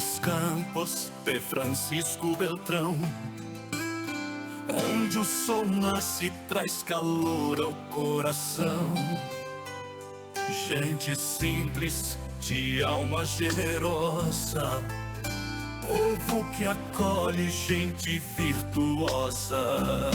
Los campos de Francisco Beltrão, onde o sol nasce e traz calor ao coração. Gente simples, de alma generosa, povo que acolhe, gente virtuosa.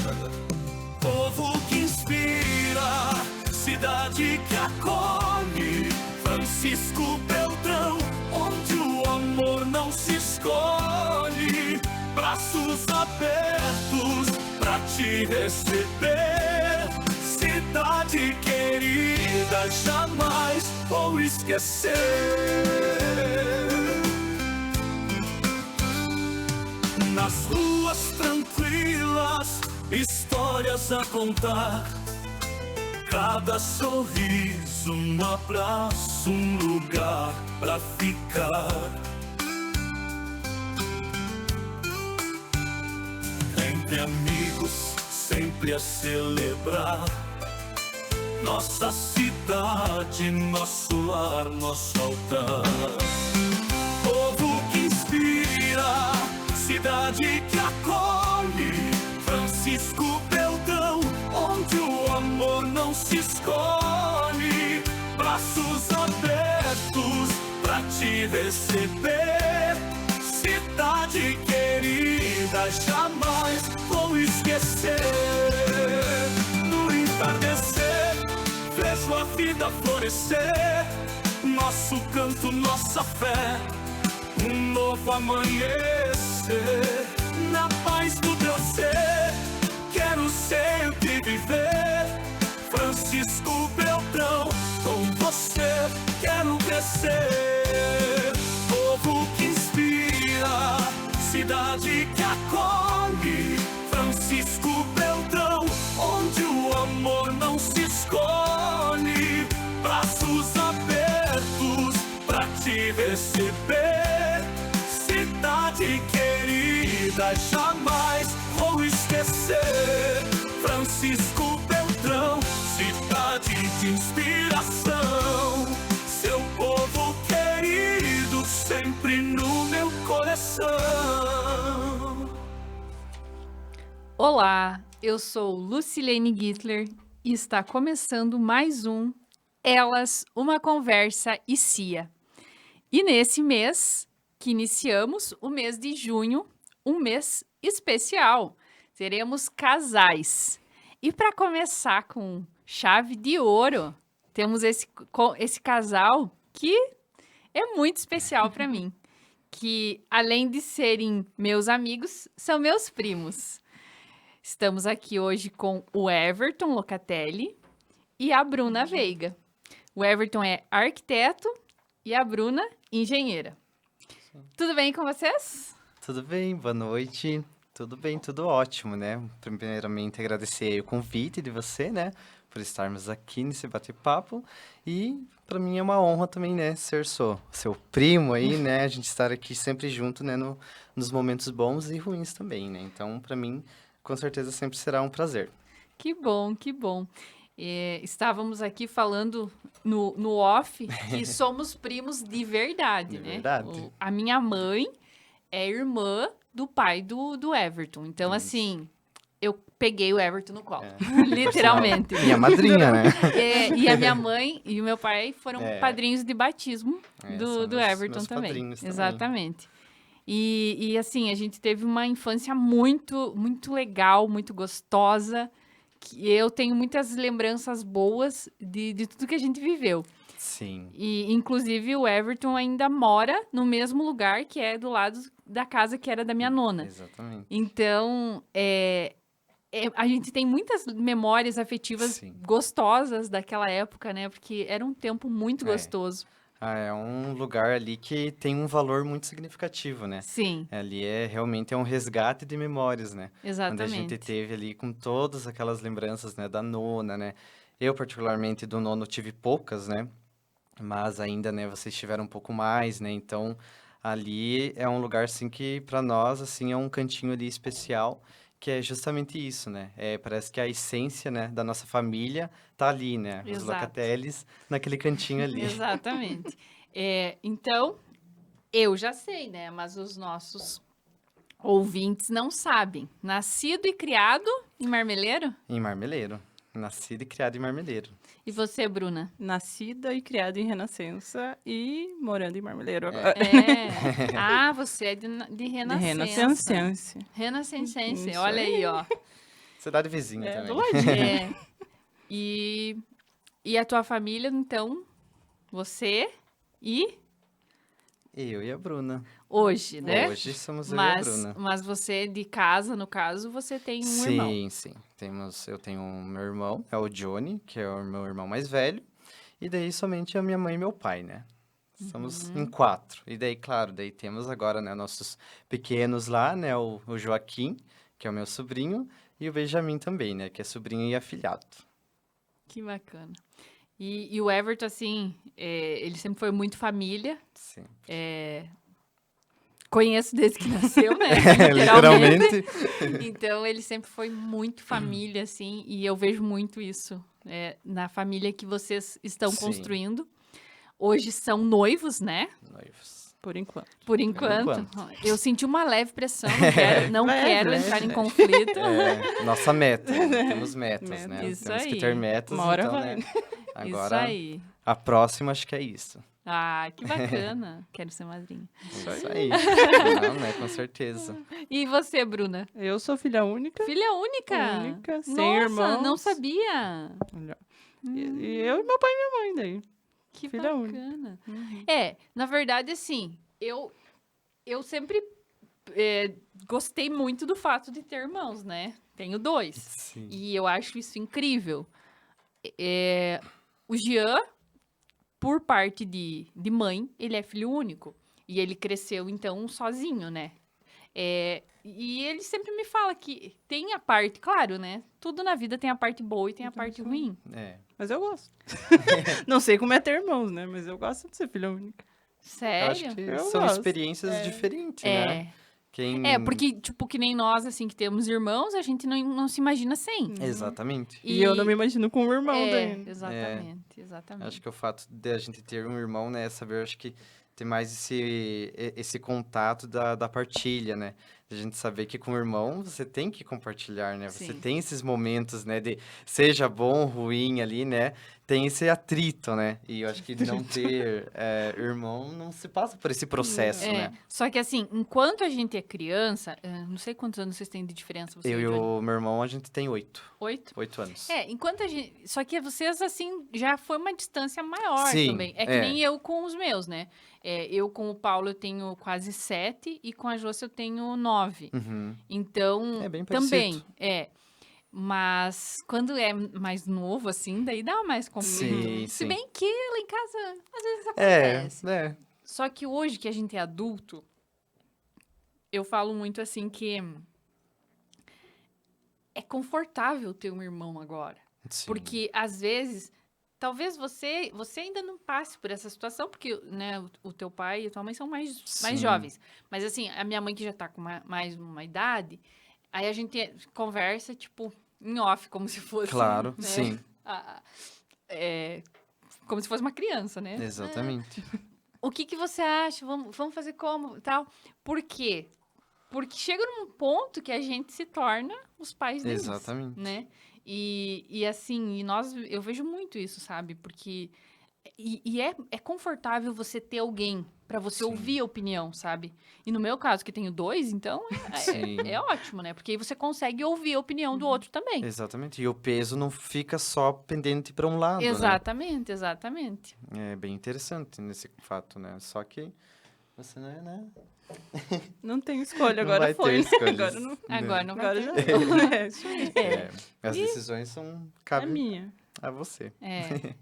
Povo que inspira, cidade que acolhe, Francisco Beltrão, onde o amor não se escolhe. Braços abertos pra te receber, cidade querida, jamais vou esquecer. Nas ruas tranquilas, histórias a contar, cada sorriso, um abraço, um lugar pra ficar. Entre amigos, sempre a celebrar nossa cidade, nosso lar, nosso altar. Povo que inspira, cidade que acolhe, Francisco Beltrão, onde o amor não se escolhe. Braços abertos pra te receber, cidade querida, jamais vou esquecer. No entardecer, vejo a vida florescer, nosso canto, nossa fé, um novo amanhecer. Na paz do teu ser, quero sempre viver, Francisco Beltrão, com você quero crescer. Povo que inspira, cidade que acolhe, Francisco Beltrão, onde o amor não se escolhe. Braços abertos pra te receber, cidade querida, jamais vou esquecer. Francisco Beltrão, cidade de inspiração, seu povo querido sempre no meu coração. Olá, eu sou Lucilene Gittler e está começando mais um Elas, uma Conversa e Cia. E nesse mês que iniciamos, o mês de junho, um mês especial, teremos casais. E para começar com chave de ouro, temos esse casal que é muito especial para mim, que além de serem meus amigos, são meus primos. Estamos aqui hoje com o Everton Locatelli e a Bruna Veiga. O Everton é arquiteto e a Bruna, engenheira. Tudo bem com vocês? Tudo bem, boa noite. Tudo bem, tudo ótimo, né? Primeiramente, agradecer o convite de você, né? Por estarmos aqui nesse bate-papo. E para mim é uma honra também, né? Ser seu primo aí, né? A gente estar aqui sempre junto, né? Nos momentos bons e ruins também, né? Então, para mim, com certeza sempre será um prazer. Que bom, que bom. Estávamos aqui falando no off que somos primos de verdade, De né? verdade. A minha mãe é irmã do pai do Everton. Então, Isso. assim, eu peguei o Everton no colo, É. literalmente. Minha madrinha, né? E a minha mãe e o meu pai foram É. padrinhos de batismo São do meus Everton também. padrinhos também. Exatamente. E assim, a gente teve uma infância muito, muito legal, muito gostosa. Que eu tenho muitas lembranças boas de tudo que a gente viveu. Sim. E, inclusive, o Everton ainda mora no mesmo lugar que é do lado da casa que era da minha nona. Exatamente. Então, a gente tem muitas memórias afetivas Sim. gostosas daquela época, né? Porque era um tempo muito É. gostoso. É um lugar ali que tem um valor muito significativo, né? Sim, Ali realmente é um resgate de memórias, né? Onde a exatamente. gente teve ali com todas aquelas lembranças, né, da nona, né? Eu, particularmente, do nono tive poucas, né? Mas ainda, né, vocês tiveram um pouco mais, né? Então, ali é um lugar, assim, que para nós, assim, é um cantinho ali especial, que é justamente isso, né? Parece que a essência, né, da nossa família tá ali, né? Os Exato. Locatellis naquele cantinho ali. Exatamente. Então, Eu já sei, né? Mas os nossos ouvintes não sabem. Nascido e criado em Marmeleiro? Em Marmeleiro. Nascido e criado em Marmeleiro. E você, Bruna? Nascida e criada em Renascença e morando em Marmeleiro agora. É. Ah, você é de De Renascença. Renascensense. Renascensense, Isso olha aí, ó. Cidade vizinha É, também. do ladinho. É. E a tua família, então, você e Eu e a Bruna. hoje, né? Hoje somos eu e a Mas, Bruna. mas você de casa, no caso, você tem um irmão. Sim. Eu tenho meu irmão, é o Johnny, que é o meu irmão mais velho. E daí somente a minha mãe e meu pai, né? Somos em 4. E daí, claro, daí temos agora, né, nossos pequenos lá, né? O Joaquim, que é o meu sobrinho, e o Benjamin também, né? Que é sobrinho e afilhado. Que bacana. E o Everton, assim, ele sempre foi muito família. Sim. Conheço desde que nasceu, né? Literalmente. Então, ele sempre foi muito família, assim, e eu vejo muito isso na família que vocês estão Sim. construindo. Hoje são noivos, né? Noivos. Por enquanto. Por enquanto. enquanto. Eu senti uma leve pressão, não Leve, quero leve. entrar em conflito. É, nossa meta. Temos metas, né? Isso Temos aí. que ter metas, Uma hora então, vai. né? Isso Agora, aí. a próxima acho que é isso. Ah, que bacana. Quero ser madrinha. Isso aí. Não, né? Com certeza. E você, Bruna? Eu sou filha única. Filha única? Única, sem Nossa, irmãos. não sabia. Olha. E eu e meu pai e minha mãe daí. Que Filha única. bacana. Uhum. Na verdade, assim, eu sempre gostei muito do fato de ter irmãos, né? Tenho 2. Sim. E eu acho isso incrível. O Jean, por parte de mãe, ele é filho único. E ele cresceu, então, sozinho, né? E ele sempre me fala que tem a parte, claro, né? Tudo na vida tem a parte boa e tem a parte ruim. É. Mas eu gosto. Não sei como é ter irmãos, né? Mas eu gosto de ser filha única. Eu Sério? acho que Eu são gosto. experiências diferentes, né? Quem... Porque, tipo, que nem nós, assim, que temos irmãos, a gente não se imagina sem. Exatamente. E eu não me imagino com um irmão daí. Exatamente. Acho que o fato de a gente ter um irmão, né, é saber, acho que ter mais esse contato da partilha, né? De a gente saber que com o irmão você tem que compartilhar, né? Você Sim. tem esses momentos, né, de seja bom, ruim ali, né? Tem esse atrito, né? E eu acho que não ter irmão não se passa por esse processo, né? Só que assim, enquanto a gente é criança, não sei quantos anos vocês têm de diferença, você Eu e Johnny? o meu irmão, a gente tem 8. 8? 8 anos. Enquanto a gente... Só que vocês, assim, já foi uma distância maior Sim, também. É que nem eu com os meus, né? Eu com o Paulo eu tenho quase 7 e com a Jossa eu tenho 9. Uhum. Então, É bem também, parecido. Mas quando é mais novo, assim, daí dá mais conflito. Sim, Se sim. bem que lá em casa, às vezes acontece. É. Só que hoje que a gente é adulto, eu falo muito assim que é confortável ter um irmão agora. Sim. Porque, às vezes, talvez você ainda não passe por essa situação, porque, né, o teu pai e a tua mãe são mais Sim. jovens. Mas, assim, a minha mãe que já tá com mais uma idade, aí a gente conversa, tipo, em off, como se fosse... Claro, né, sim. como se fosse uma criança, né? Exatamente. O que você acha? Vamos fazer como? Tal. Por quê? Porque chega num ponto que a gente se torna os pais deles. Exatamente. Né? E assim, eu vejo muito isso, sabe? Porque... E é confortável você ter alguém pra você Sim. ouvir a opinião, sabe? E no meu caso, que tenho 2, então Sim. é ótimo, né? Porque aí você consegue ouvir a opinião do outro também. Exatamente. E o peso não fica só pendente para um lado, Exatamente, exatamente. né? É bem interessante nesse fato, né? Só que você não é, né? Não tem escolha, Não agora vai foi. ter escolhas. Agora não. Agora não vai Agora ter. já é, isso aí. As decisões É cabem minha. a você.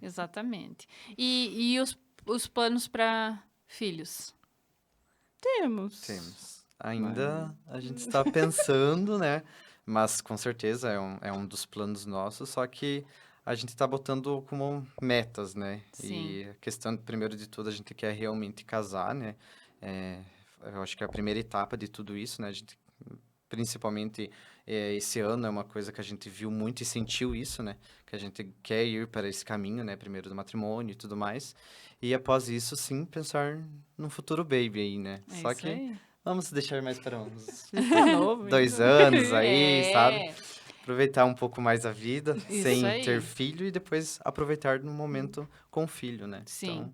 Exatamente. E os planos para filhos? Temos. Ainda a gente está pensando, né? Mas com certeza é um dos planos nossos, só que a gente está botando como metas, né? Sim. E a questão, primeiro de tudo, a gente quer realmente casar, né? Eu acho que é a primeira etapa de tudo isso, né? A gente principalmente esse ano é uma coisa que a gente viu muito e sentiu isso, né? Que a gente quer ir para esse caminho, né? Primeiro do matrimônio e tudo mais. E após isso, sim, pensar num futuro baby aí, né? É Só isso que aí. vamos deixar mais para uns Tá novo. 2 anos aí, É, sabe? Aproveitar um pouco mais a vida, Isso sem aí. ter filho, e depois aproveitar no momento com o filho, né? Sim.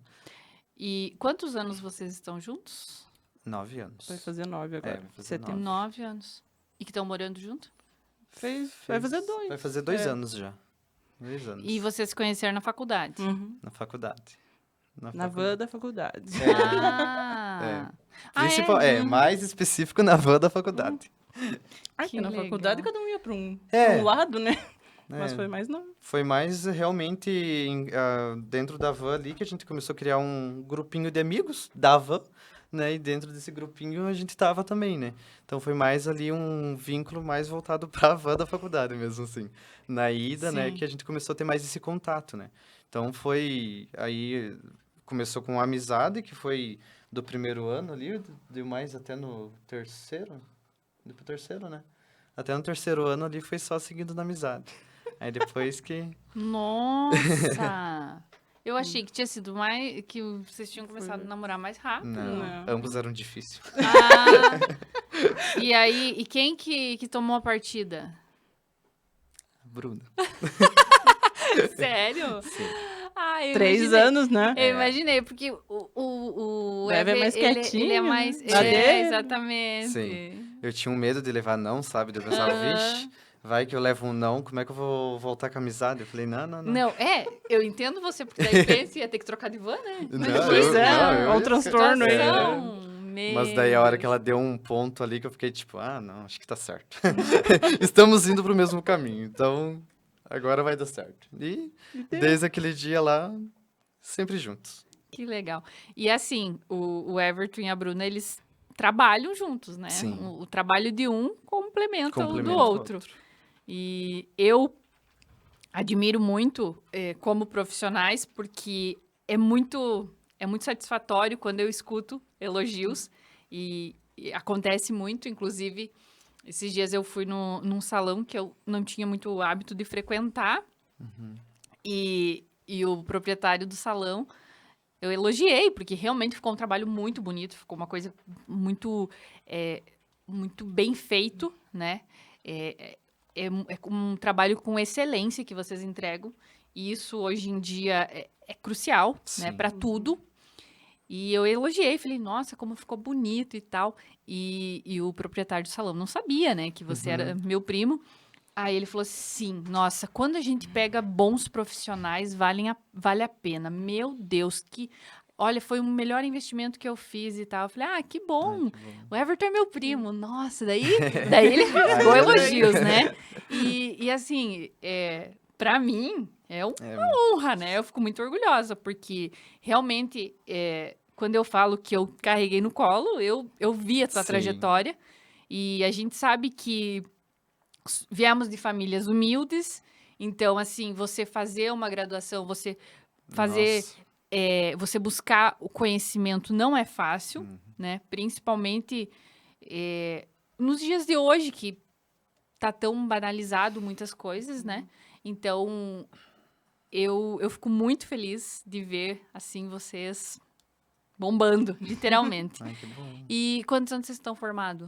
E quantos anos vocês estão juntos? Então, 9 anos. Vai fazer 9 agora. vai fazer Setembro. 9 anos. E que estão morando junto? Vai fazer 2. Vai fazer 2 É. anos já. 2 anos. E vocês se conheceram na faculdade? Uhum. Na faculdade. Na van da faculdade. Ah! Ah, Principal, é? mais específico na van da faculdade. Aqui Que na legal. faculdade cada um ia pra um lado, né? Mas É. foi mais não. Foi mais realmente dentro da van ali que a gente começou a criar um grupinho de amigos da van, né? E dentro desse grupinho a gente tava também, né? Então foi mais ali um vínculo mais voltado pra van da faculdade mesmo, assim. Na ida, né? Sim. Que a gente começou a ter mais esse contato, né? Então foi... Aí começou com uma amizade que foi do primeiro ano ali, deu mais até no terceiro. Deu pro terceiro, né? Até no terceiro ano ali foi só seguindo na amizade. Aí depois que... Nossa! Eu achei que tinha sido mais... Que vocês tinham começado a namorar mais rápido. Não, ambos eram difíceis. Ah! E aí, e quem que tomou a partida? Bruna. Sério? Sim. Ah, eu 3 imaginei. anos, né? Eu imaginei, porque o Deve Ever, mais ele é quietinho, mais... né? É, exatamente. Sim. Eu tinha um medo de levar não, sabe? Eu pensava, vixe, vai que eu levo um não, como é que eu vou voltar com a amizade? Eu falei, não. Não, eu entendo você, porque daí pensa ia ter que trocar de van, né? Não, Pois é, eu olha o ia transtorno aí. Situação. Mas daí a hora que ela deu um ponto ali que eu fiquei tipo, não, acho que tá certo. Estamos indo pro mesmo caminho, então agora vai dar certo. E desde aquele dia lá, sempre juntos. Que legal. E assim, o Everton e a Bruna, eles trabalham juntos, né? Sim. O trabalho de um complementa o do Complementa o outro. E eu admiro muito como profissionais, porque é muito satisfatório quando eu escuto elogios e acontece muito, inclusive, esses dias eu fui num salão que eu não tinha muito hábito de frequentar e o proprietário do salão, eu elogiei, porque realmente ficou um trabalho muito bonito, ficou uma coisa muito, muito bem feito, né? É um trabalho com excelência que vocês entregam. E isso, hoje em dia, é crucial, né? Sim. Para tudo. E eu elogiei, falei, nossa, como ficou bonito e tal. E o proprietário do salão não sabia, né? Que você era meu primo. Aí ele falou assim, nossa, quando a gente pega bons profissionais, vale a pena. Meu Deus, olha, foi o melhor investimento que eu fiz e tal. Eu falei, que bom. O Everton é meu primo. Nossa, daí ele ficou elogios, né? E assim, pra mim, é uma honra, né? Eu fico muito orgulhosa, porque realmente, quando eu falo que eu carreguei no colo, eu vi a tua Sim. trajetória. E a gente sabe que viemos de famílias humildes, então, assim, você fazer uma graduação, você fazer, Nossa. você buscar o conhecimento não é fácil, né? Principalmente nos dias de hoje, que tá tão banalizado muitas coisas, né? Então, eu fico muito feliz de ver, assim, vocês bombando, literalmente. Ai, que bom. E quantos anos vocês estão formados?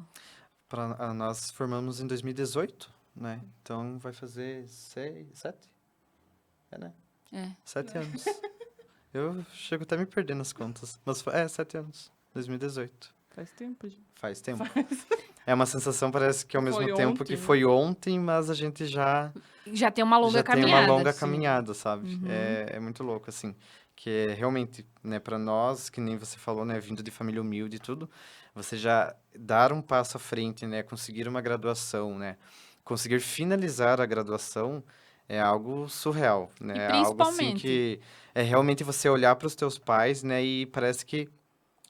Nós formamos em 2018, né? Então vai fazer 7? Né? 7 anos. Eu chego até a me perder nas contas. Mas 7 anos. 2018. Faz tempo, gente. Faz tempo. É uma sensação, parece que ao mesmo Foi tempo ontem, que né? foi ontem, mas a gente já Já tem uma longa caminhada. tem uma longa assim. caminhada, sabe? É muito louco, assim. Que é realmente, né, para nós, que nem você falou, né, vindo de família humilde e tudo, você já dar um passo à frente, né, conseguir uma graduação, né, conseguir finalizar a graduação é algo surreal, né? E É algo assim principalmente- que é realmente você olhar para os teus pais, né, e parece que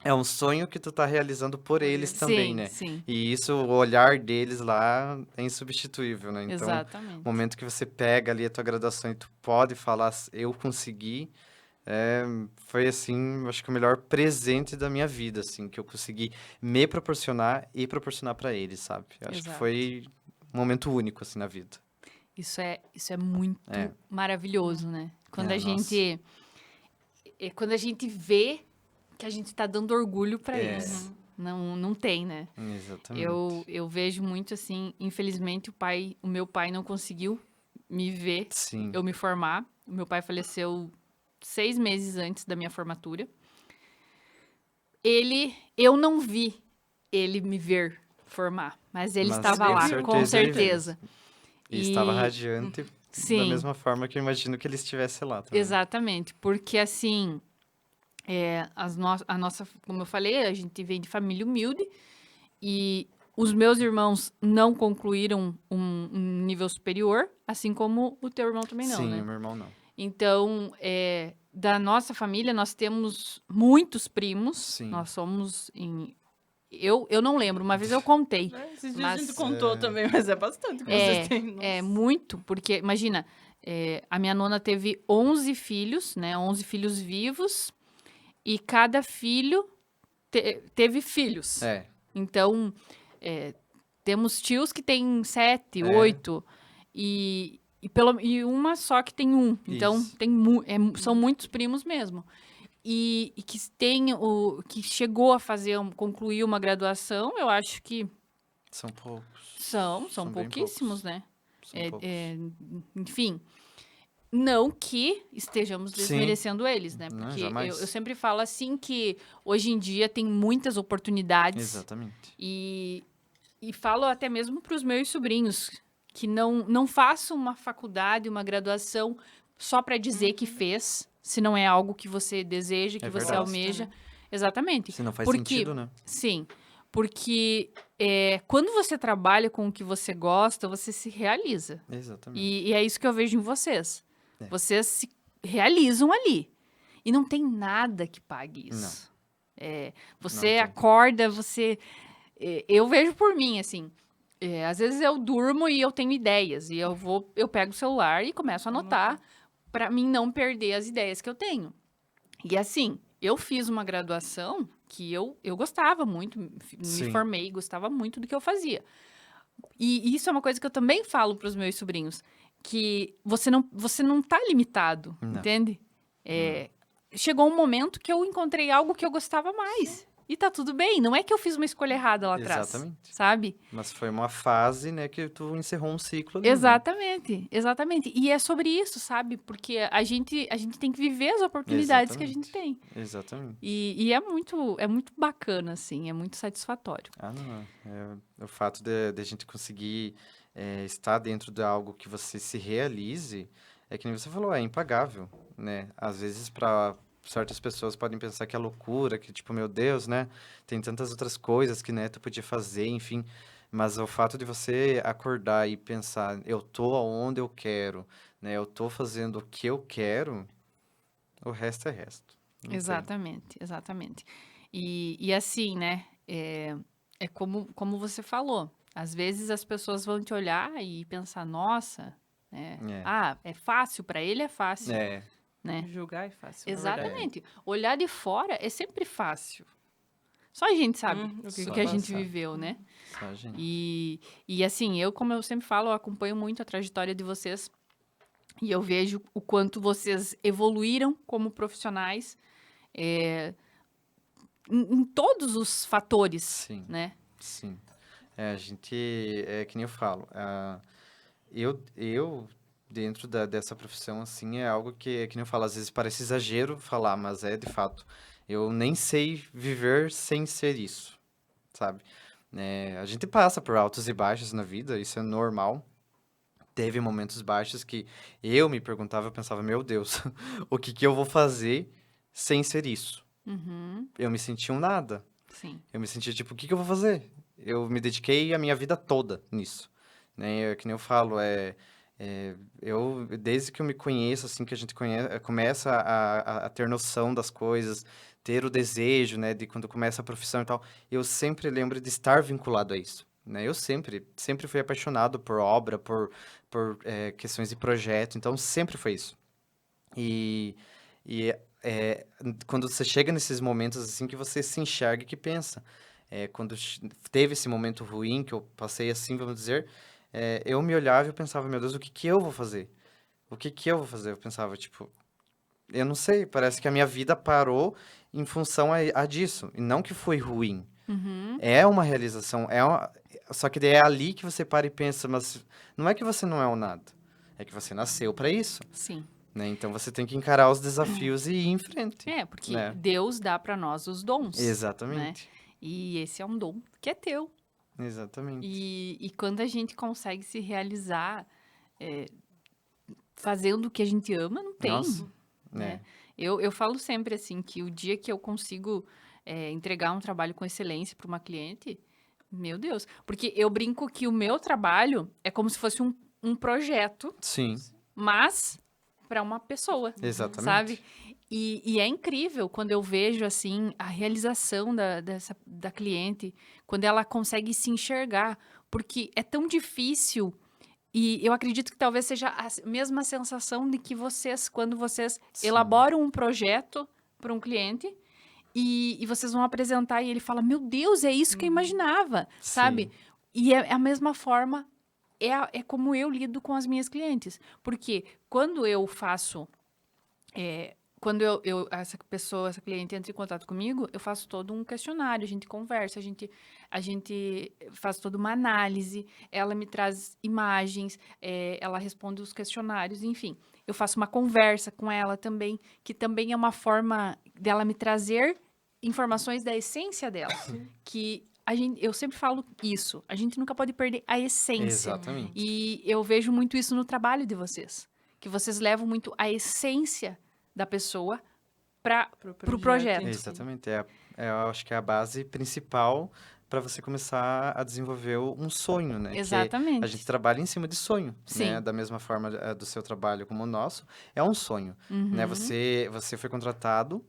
é um sonho que tu tá realizando por eles também, Sim, né? sim. E isso, o olhar deles lá é insubstituível, né? Então, Exatamente. o momento que você pega ali a tua graduação e tu pode falar, eu consegui, Foi, assim, acho que o melhor presente da minha vida, assim, que eu consegui me proporcionar e proporcionar para eles, sabe? Eu acho que Exato. foi um momento único, assim, na vida. Isso é muito É. maravilhoso, né? Quando É, a gente, quando a gente vê que a gente tá dando orgulho para É. eles. Não tem, né? Exatamente. Eu vejo muito assim, infelizmente o meu pai não conseguiu me ver Sim. eu me formar. O meu pai faleceu 6 meses antes da minha formatura. Eu não vi ele me ver formar, mas ele Mas estava com lá, com certeza ele viu. certeza. E estava E radiante da sim, mesma forma que eu imagino que ele estivesse lá também. exatamente, porque assim, a nossa, como eu falei, a gente vem de família humilde e os meus irmãos não concluíram um nível superior, assim como o teu irmão também não, Sim, né? o meu irmão não. Então, da nossa família, nós temos muitos primos. Sim. Nós somos em... Eu não lembro, uma vez eu contei. Né? Esses dias Mas, a gente contou também, mas é bastante que vocês têm. É Nossa. muito, porque, imagina, a minha nona teve 11 filhos, né? 11 filhos vivos, e cada filho teve filhos. É. Então, temos tios que têm 7, É. 8, e uma só que tem 1. Então, Isso. são muitos primos mesmo. E que chegou a concluir uma graduação, eu acho que São poucos. são bem pouquíssimos, poucos. né? São poucos. Enfim, não que estejamos Sim. desmerecendo eles, né? Não, Porque jamais. eu sempre falo assim que hoje em dia tem muitas oportunidades Exatamente. e falo até mesmo para os meus sobrinhos que não façam uma faculdade, uma graduação só para dizer que fez, se não é algo que você deseja, que É você verdade. almeja. Exatamente. Se não faz Porque, sentido, né? sim, porque quando você trabalha com o que você gosta, você se realiza. Exatamente. E é isso que eu vejo em vocês. É. Vocês se realizam ali. E não tem nada que pague isso. Você Não tem. acorda, eu vejo por mim, assim. Às vezes eu durmo e eu tenho ideias. E eu pego o celular e começo a anotar para mim não perder as ideias que eu tenho. E assim, eu fiz uma graduação que eu gostava muito, me Sim. formei, gostava muito do que eu fazia. E isso é uma coisa que eu também falo para os meus sobrinhos, que você não tá limitado, Não. entende? Chegou um momento que eu encontrei algo que eu gostava mais. E tá tudo bem, não é que eu fiz uma escolha errada lá atrás, Exatamente. sabe? Mas foi uma fase, né, que tu encerrou um ciclo ali, né? Exatamente, exatamente. E é sobre isso, sabe? Porque a gente tem que viver as oportunidades que a gente tem. Exatamente. E é muito bacana, assim, é muito satisfatório. Ah, não. O fato de a gente conseguir estar dentro de algo que você se realize, é que nem você falou, é impagável, né? Às vezes, para certas pessoas podem pensar que é loucura, que tipo, meu Deus, né? Tem tantas outras coisas que, né, tu podia fazer, enfim. Mas o fato de você acordar e pensar, eu tô aonde eu quero, né? Eu tô fazendo o que eu quero, o resto é resto. Não tem. Exatamente. E assim, né? É como você falou. Às vezes as pessoas vão te olhar e pensar, nossa, é fácil, para ele é fácil, É, né? Julgar é fácil. na verdade. Exatamente. Olhar de fora é sempre fácil. Só a gente sabe O o que que que a ela gente sabe. viveu, né? só a gente. E assim, como eu sempre falo, eu acompanho muito a trajetória de vocês e eu vejo o quanto vocês evoluíram como profissionais em todos os fatores, Sim. né? Sim. A gente, é que nem eu falo, eu dentro dessa profissão, assim, é algo que nem eu falo, às vezes parece exagero falar, mas é de fato. Eu nem sei viver sem ser isso, sabe? A gente passa por altos e baixos na vida, isso é normal. Teve momentos baixos que eu me perguntava, eu pensava, meu Deus, o que que eu vou fazer sem ser isso? Uhum, Eu me sentia um nada. sim. Eu me sentia tipo, o que que eu vou fazer? Eu me dediquei a minha vida toda nisso, né? Que nem eu falo, eu, desde que eu me conheço, assim, que a gente começa a ter noção das coisas, ter o desejo, né, de quando começa a profissão e tal, eu sempre lembro de estar vinculado a isso, né? Eu sempre fui apaixonado por obra, por questões de projeto, então sempre foi isso. E quando você chega nesses momentos assim que você se enxerga e que pensa. Quando teve esse momento ruim que eu passei assim, vamos dizer, eu me olhava e eu pensava, meu Deus, o que que eu vou fazer? O que que eu vou fazer? Eu pensava, tipo, eu não sei, parece que a minha vida parou em função a disso. E não que foi ruim. Uhum. É uma realização, só que daí é ali que você para e pensa, mas não é que você não é o nada. É que você nasceu para isso, Sim. né? Então você tem que encarar os desafios e ir em frente, Porque né? Deus dá para nós os dons, né? Exatamente. E esse é um dom que é teu. Exatamente. E quando a gente consegue se realizar fazendo o que a gente ama, não tem, Nossa, né? né? Eu falo sempre assim, que o dia que eu consigo entregar um trabalho com excelência para uma cliente, meu Deus. Porque eu brinco que o meu trabalho é como se fosse um projeto, Sim, mas para uma pessoa, exatamente. sabe? E é incrível quando eu vejo, assim, a realização da cliente, quando ela consegue se enxergar, porque é tão difícil, e eu acredito que talvez seja a mesma sensação de que vocês, quando vocês Sim. elaboram um projeto para um cliente, e vocês vão apresentar e ele fala, meu Deus, é isso que eu imaginava, sabe? Sim. E é a mesma forma, é como eu lido com as minhas clientes, porque quando eu faço quando essa cliente entra em contato comigo, eu faço todo um questionário, a gente conversa, a gente faz toda uma análise, ela me traz imagens, ela responde os questionários, enfim. Eu faço uma conversa com ela também, que também é uma forma dela me trazer informações da essência dela. Que eu sempre falo isso, a gente nunca pode perder a essência. Exatamente. E eu vejo muito isso no trabalho de vocês, que vocês levam muito a essência da pessoa para o projeto. Exatamente. Eu acho que é a base principal para você começar a desenvolver um sonho, né? Exatamente. Que a gente trabalha em cima de sonho, Sim. né? Da mesma forma do seu trabalho como o nosso, é um sonho, né? Você foi contratado,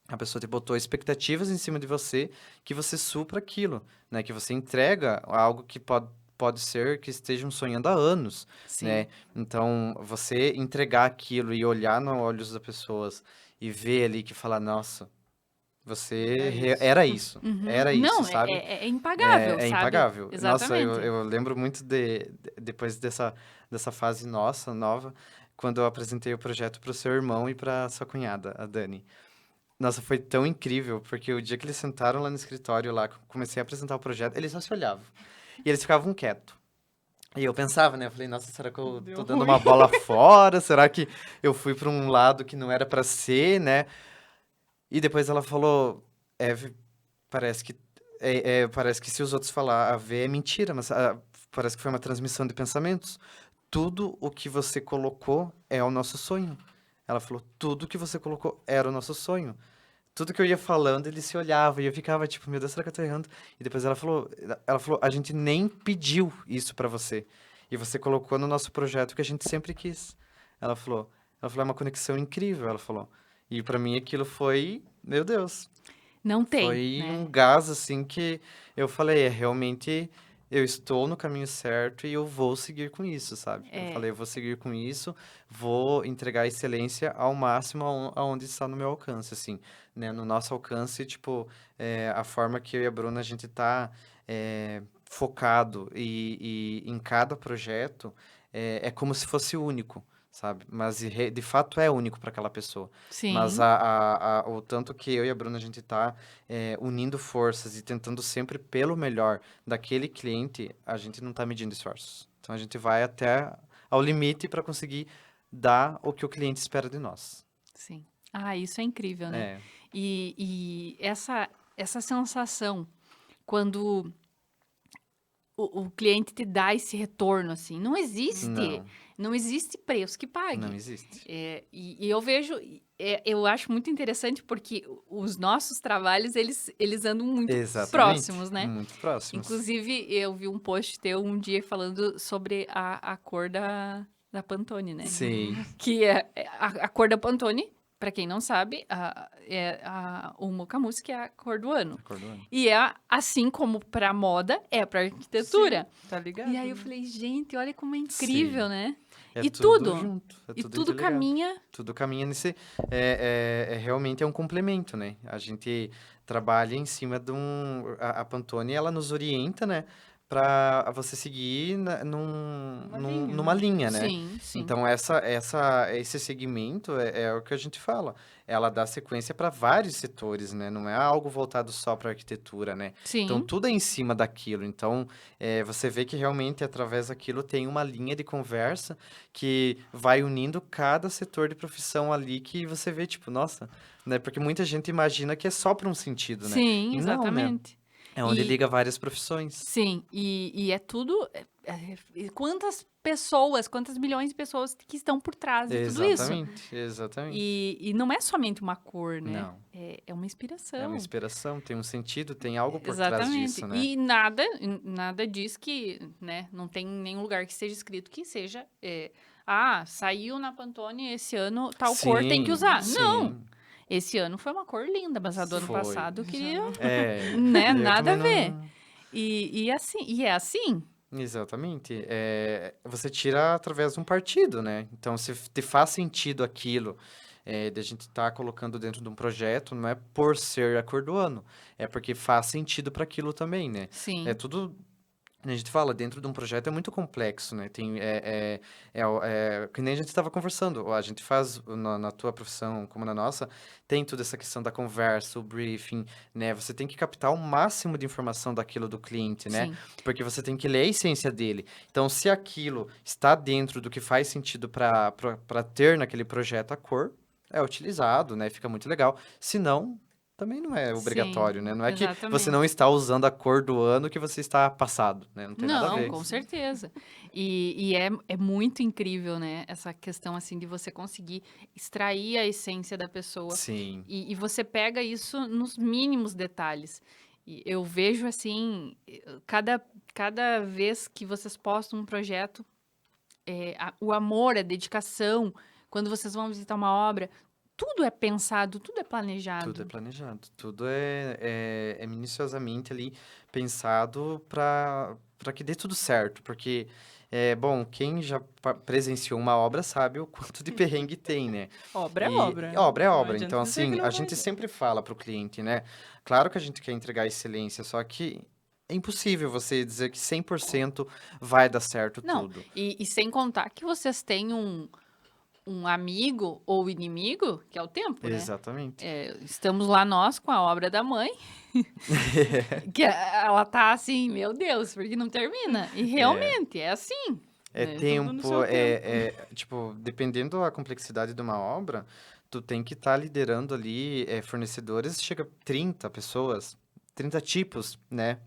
a pessoa te botou expectativas em cima de você, que você supra aquilo, né? Que você entrega algo que pode ser que estejam sonhando há anos, Sim. né? Então, você entregar aquilo e olhar nos olhos das pessoas e ver ali que falar, nossa, era isso, era isso, Não, sabe? é impagável, É sabe? impagável. Nossa, Exatamente. eu lembro muito depois dessa fase nossa, nova, quando eu apresentei o projeto para o seu irmão e para sua cunhada, a Dani. Nossa, foi tão incrível, porque o dia que eles sentaram lá no escritório, lá, que eu comecei a apresentar o projeto, eles só se olhavam. E eles ficavam quietos. E eu pensava, né? Eu falei, nossa, será que eu Deu tô dando ruim. uma bola fora? Será que eu fui para um lado que não era para ser, né? E depois ela falou, Eve, parece que parece que se os outros falar a ver é mentira, mas parece que foi uma transmissão de pensamentos. Tudo o que você colocou é o nosso sonho. Ela falou, tudo que você colocou era o nosso sonho. Tudo que eu ia falando, ele se olhava e eu ficava tipo, meu Deus, será que eu tô errando? E depois ela falou, a gente nem pediu isso pra você. E você colocou no nosso projeto que a gente sempre quis. Ela falou, é uma conexão incrível, ela falou. E pra mim aquilo foi, meu Deus, Não tem, foi né? um gás assim que eu falei, realmente eu estou no caminho certo e eu vou seguir com isso, sabe? Eu falei, eu vou seguir com isso, vou entregar a excelência ao máximo aonde está no meu alcance, assim, né? No nosso alcance, tipo, a forma que eu e a Bruna, a gente tá focado e em cada projeto é como se fosse único, sabe? Mas de fato é único para aquela pessoa. Sim. Mas o tanto que eu e a Bruna, a gente tá unindo forças e tentando sempre pelo melhor daquele cliente, a gente não tá medindo esforços. Então, a gente vai até ao limite para conseguir dar o que o cliente espera de nós. Sim. Ah, isso é incrível, né? É, E essa sensação, quando o cliente te dá esse retorno, assim, não existe. não, Não existe preço que pague. não existe. E eu vejo, eu acho muito interessante porque os nossos trabalhos, eles andam muito Exatamente. próximos, né? Muito próximos. Inclusive, eu vi um post teu um dia falando sobre a cor da Pantone, né? Sim, Que a cor da Pantone para quem não sabe, o Mucamus, que é a cor do ano. Acordou? E é assim como para moda, é para arquitetura. Tá ligado? E aí eu falei, gente, olha como é incrível, Sim. né? É E tudo tudo. junto. É E tudo tudo interligado. caminha. Tudo caminha nesse. Realmente é um complemento, né? A gente trabalha em cima de um. A Pantone, ela nos orienta, né? Para você seguir numa linha, né? Sim, sim. Então, esse segmento é o que a gente fala. Ela dá sequência para vários setores, né? Não é algo voltado só para arquitetura, né? Então, Sim. tudo é em cima daquilo. Então, você vê que realmente, através daquilo, tem uma linha de conversa que vai unindo cada setor de profissão ali que você vê, tipo, nossa, né? Porque muita gente imagina que é só para um sentido, né? Sim, E não, né? exatamente. É onde E- liga várias profissões. Sim, e é tudo. Quantas pessoas, quantas milhões de pessoas que estão por trás de tudo isso? Exatamente, exatamente. E não é somente uma cor, né? Não. É uma inspiração. É uma inspiração, tem um sentido, tem algo por trás Exatamente. disso, né? E nada diz que, né? Não tem nenhum lugar que esteja escrito que seja. Saiu na Pantone esse ano, tal cor tem que usar. Não! Sim. Esse ano foi uma cor linda, mas a do ano Foi. passado queria, Né, nada a também ver. não... E é assim. Exatamente. Você tira através de um partido, né? Então, se te faz sentido aquilo, de a gente estar colocando dentro de um projeto, não é por ser a cor do ano, é porque faz sentido para aquilo também, né? Sim. É tudo. A gente fala, dentro de um projeto é muito complexo, né? Que nem a gente estava conversando. A gente faz, na tua profissão como na nossa, tem toda essa questão da conversa, o briefing, né? Você tem que captar o máximo de informação daquilo do cliente, né? Sim. Porque você tem que ler a essência dele. Então, se aquilo está dentro do que faz sentido para ter naquele projeto a cor, é utilizado, né? Fica muito legal. Se não, também não é obrigatório, Sim, né? Não é que você exatamente. não está usando a cor do ano que você está passado, né? Não tem nada a Não, ver. com certeza. E é muito incrível, né? Essa questão, assim, de você conseguir extrair a essência da pessoa. Sim. E você pega isso nos mínimos detalhes. E eu vejo, assim, cada vez que vocês postam um projeto, o amor, a dedicação, quando vocês vão visitar uma obra, tudo é pensado, tudo é planejado. Tudo é planejado. Tudo é minuciosamente ali pensado para que dê tudo certo. Porque, bom, quem já presenciou uma obra sabe o quanto de perrengue tem, né? Obra é E obra. obra é Não obra. adianta Então, dizer que assim, não a vai gente dar. sempre fala para o cliente, né? Claro que a gente quer entregar excelência, só que é impossível você dizer que 100% vai dar certo Não, tudo. e sem contar que vocês têm um amigo ou inimigo, que é o tempo, né? Exatamente. Estamos lá nós com a obra da mãe, que ela tá assim, meu Deus, porque não termina. E realmente é assim. É né? Tudo no seu tempo, tipo, dependendo da complexidade de uma obra, tu tem que estar liderando ali fornecedores, chega a 30 pessoas, 30 tipos, né?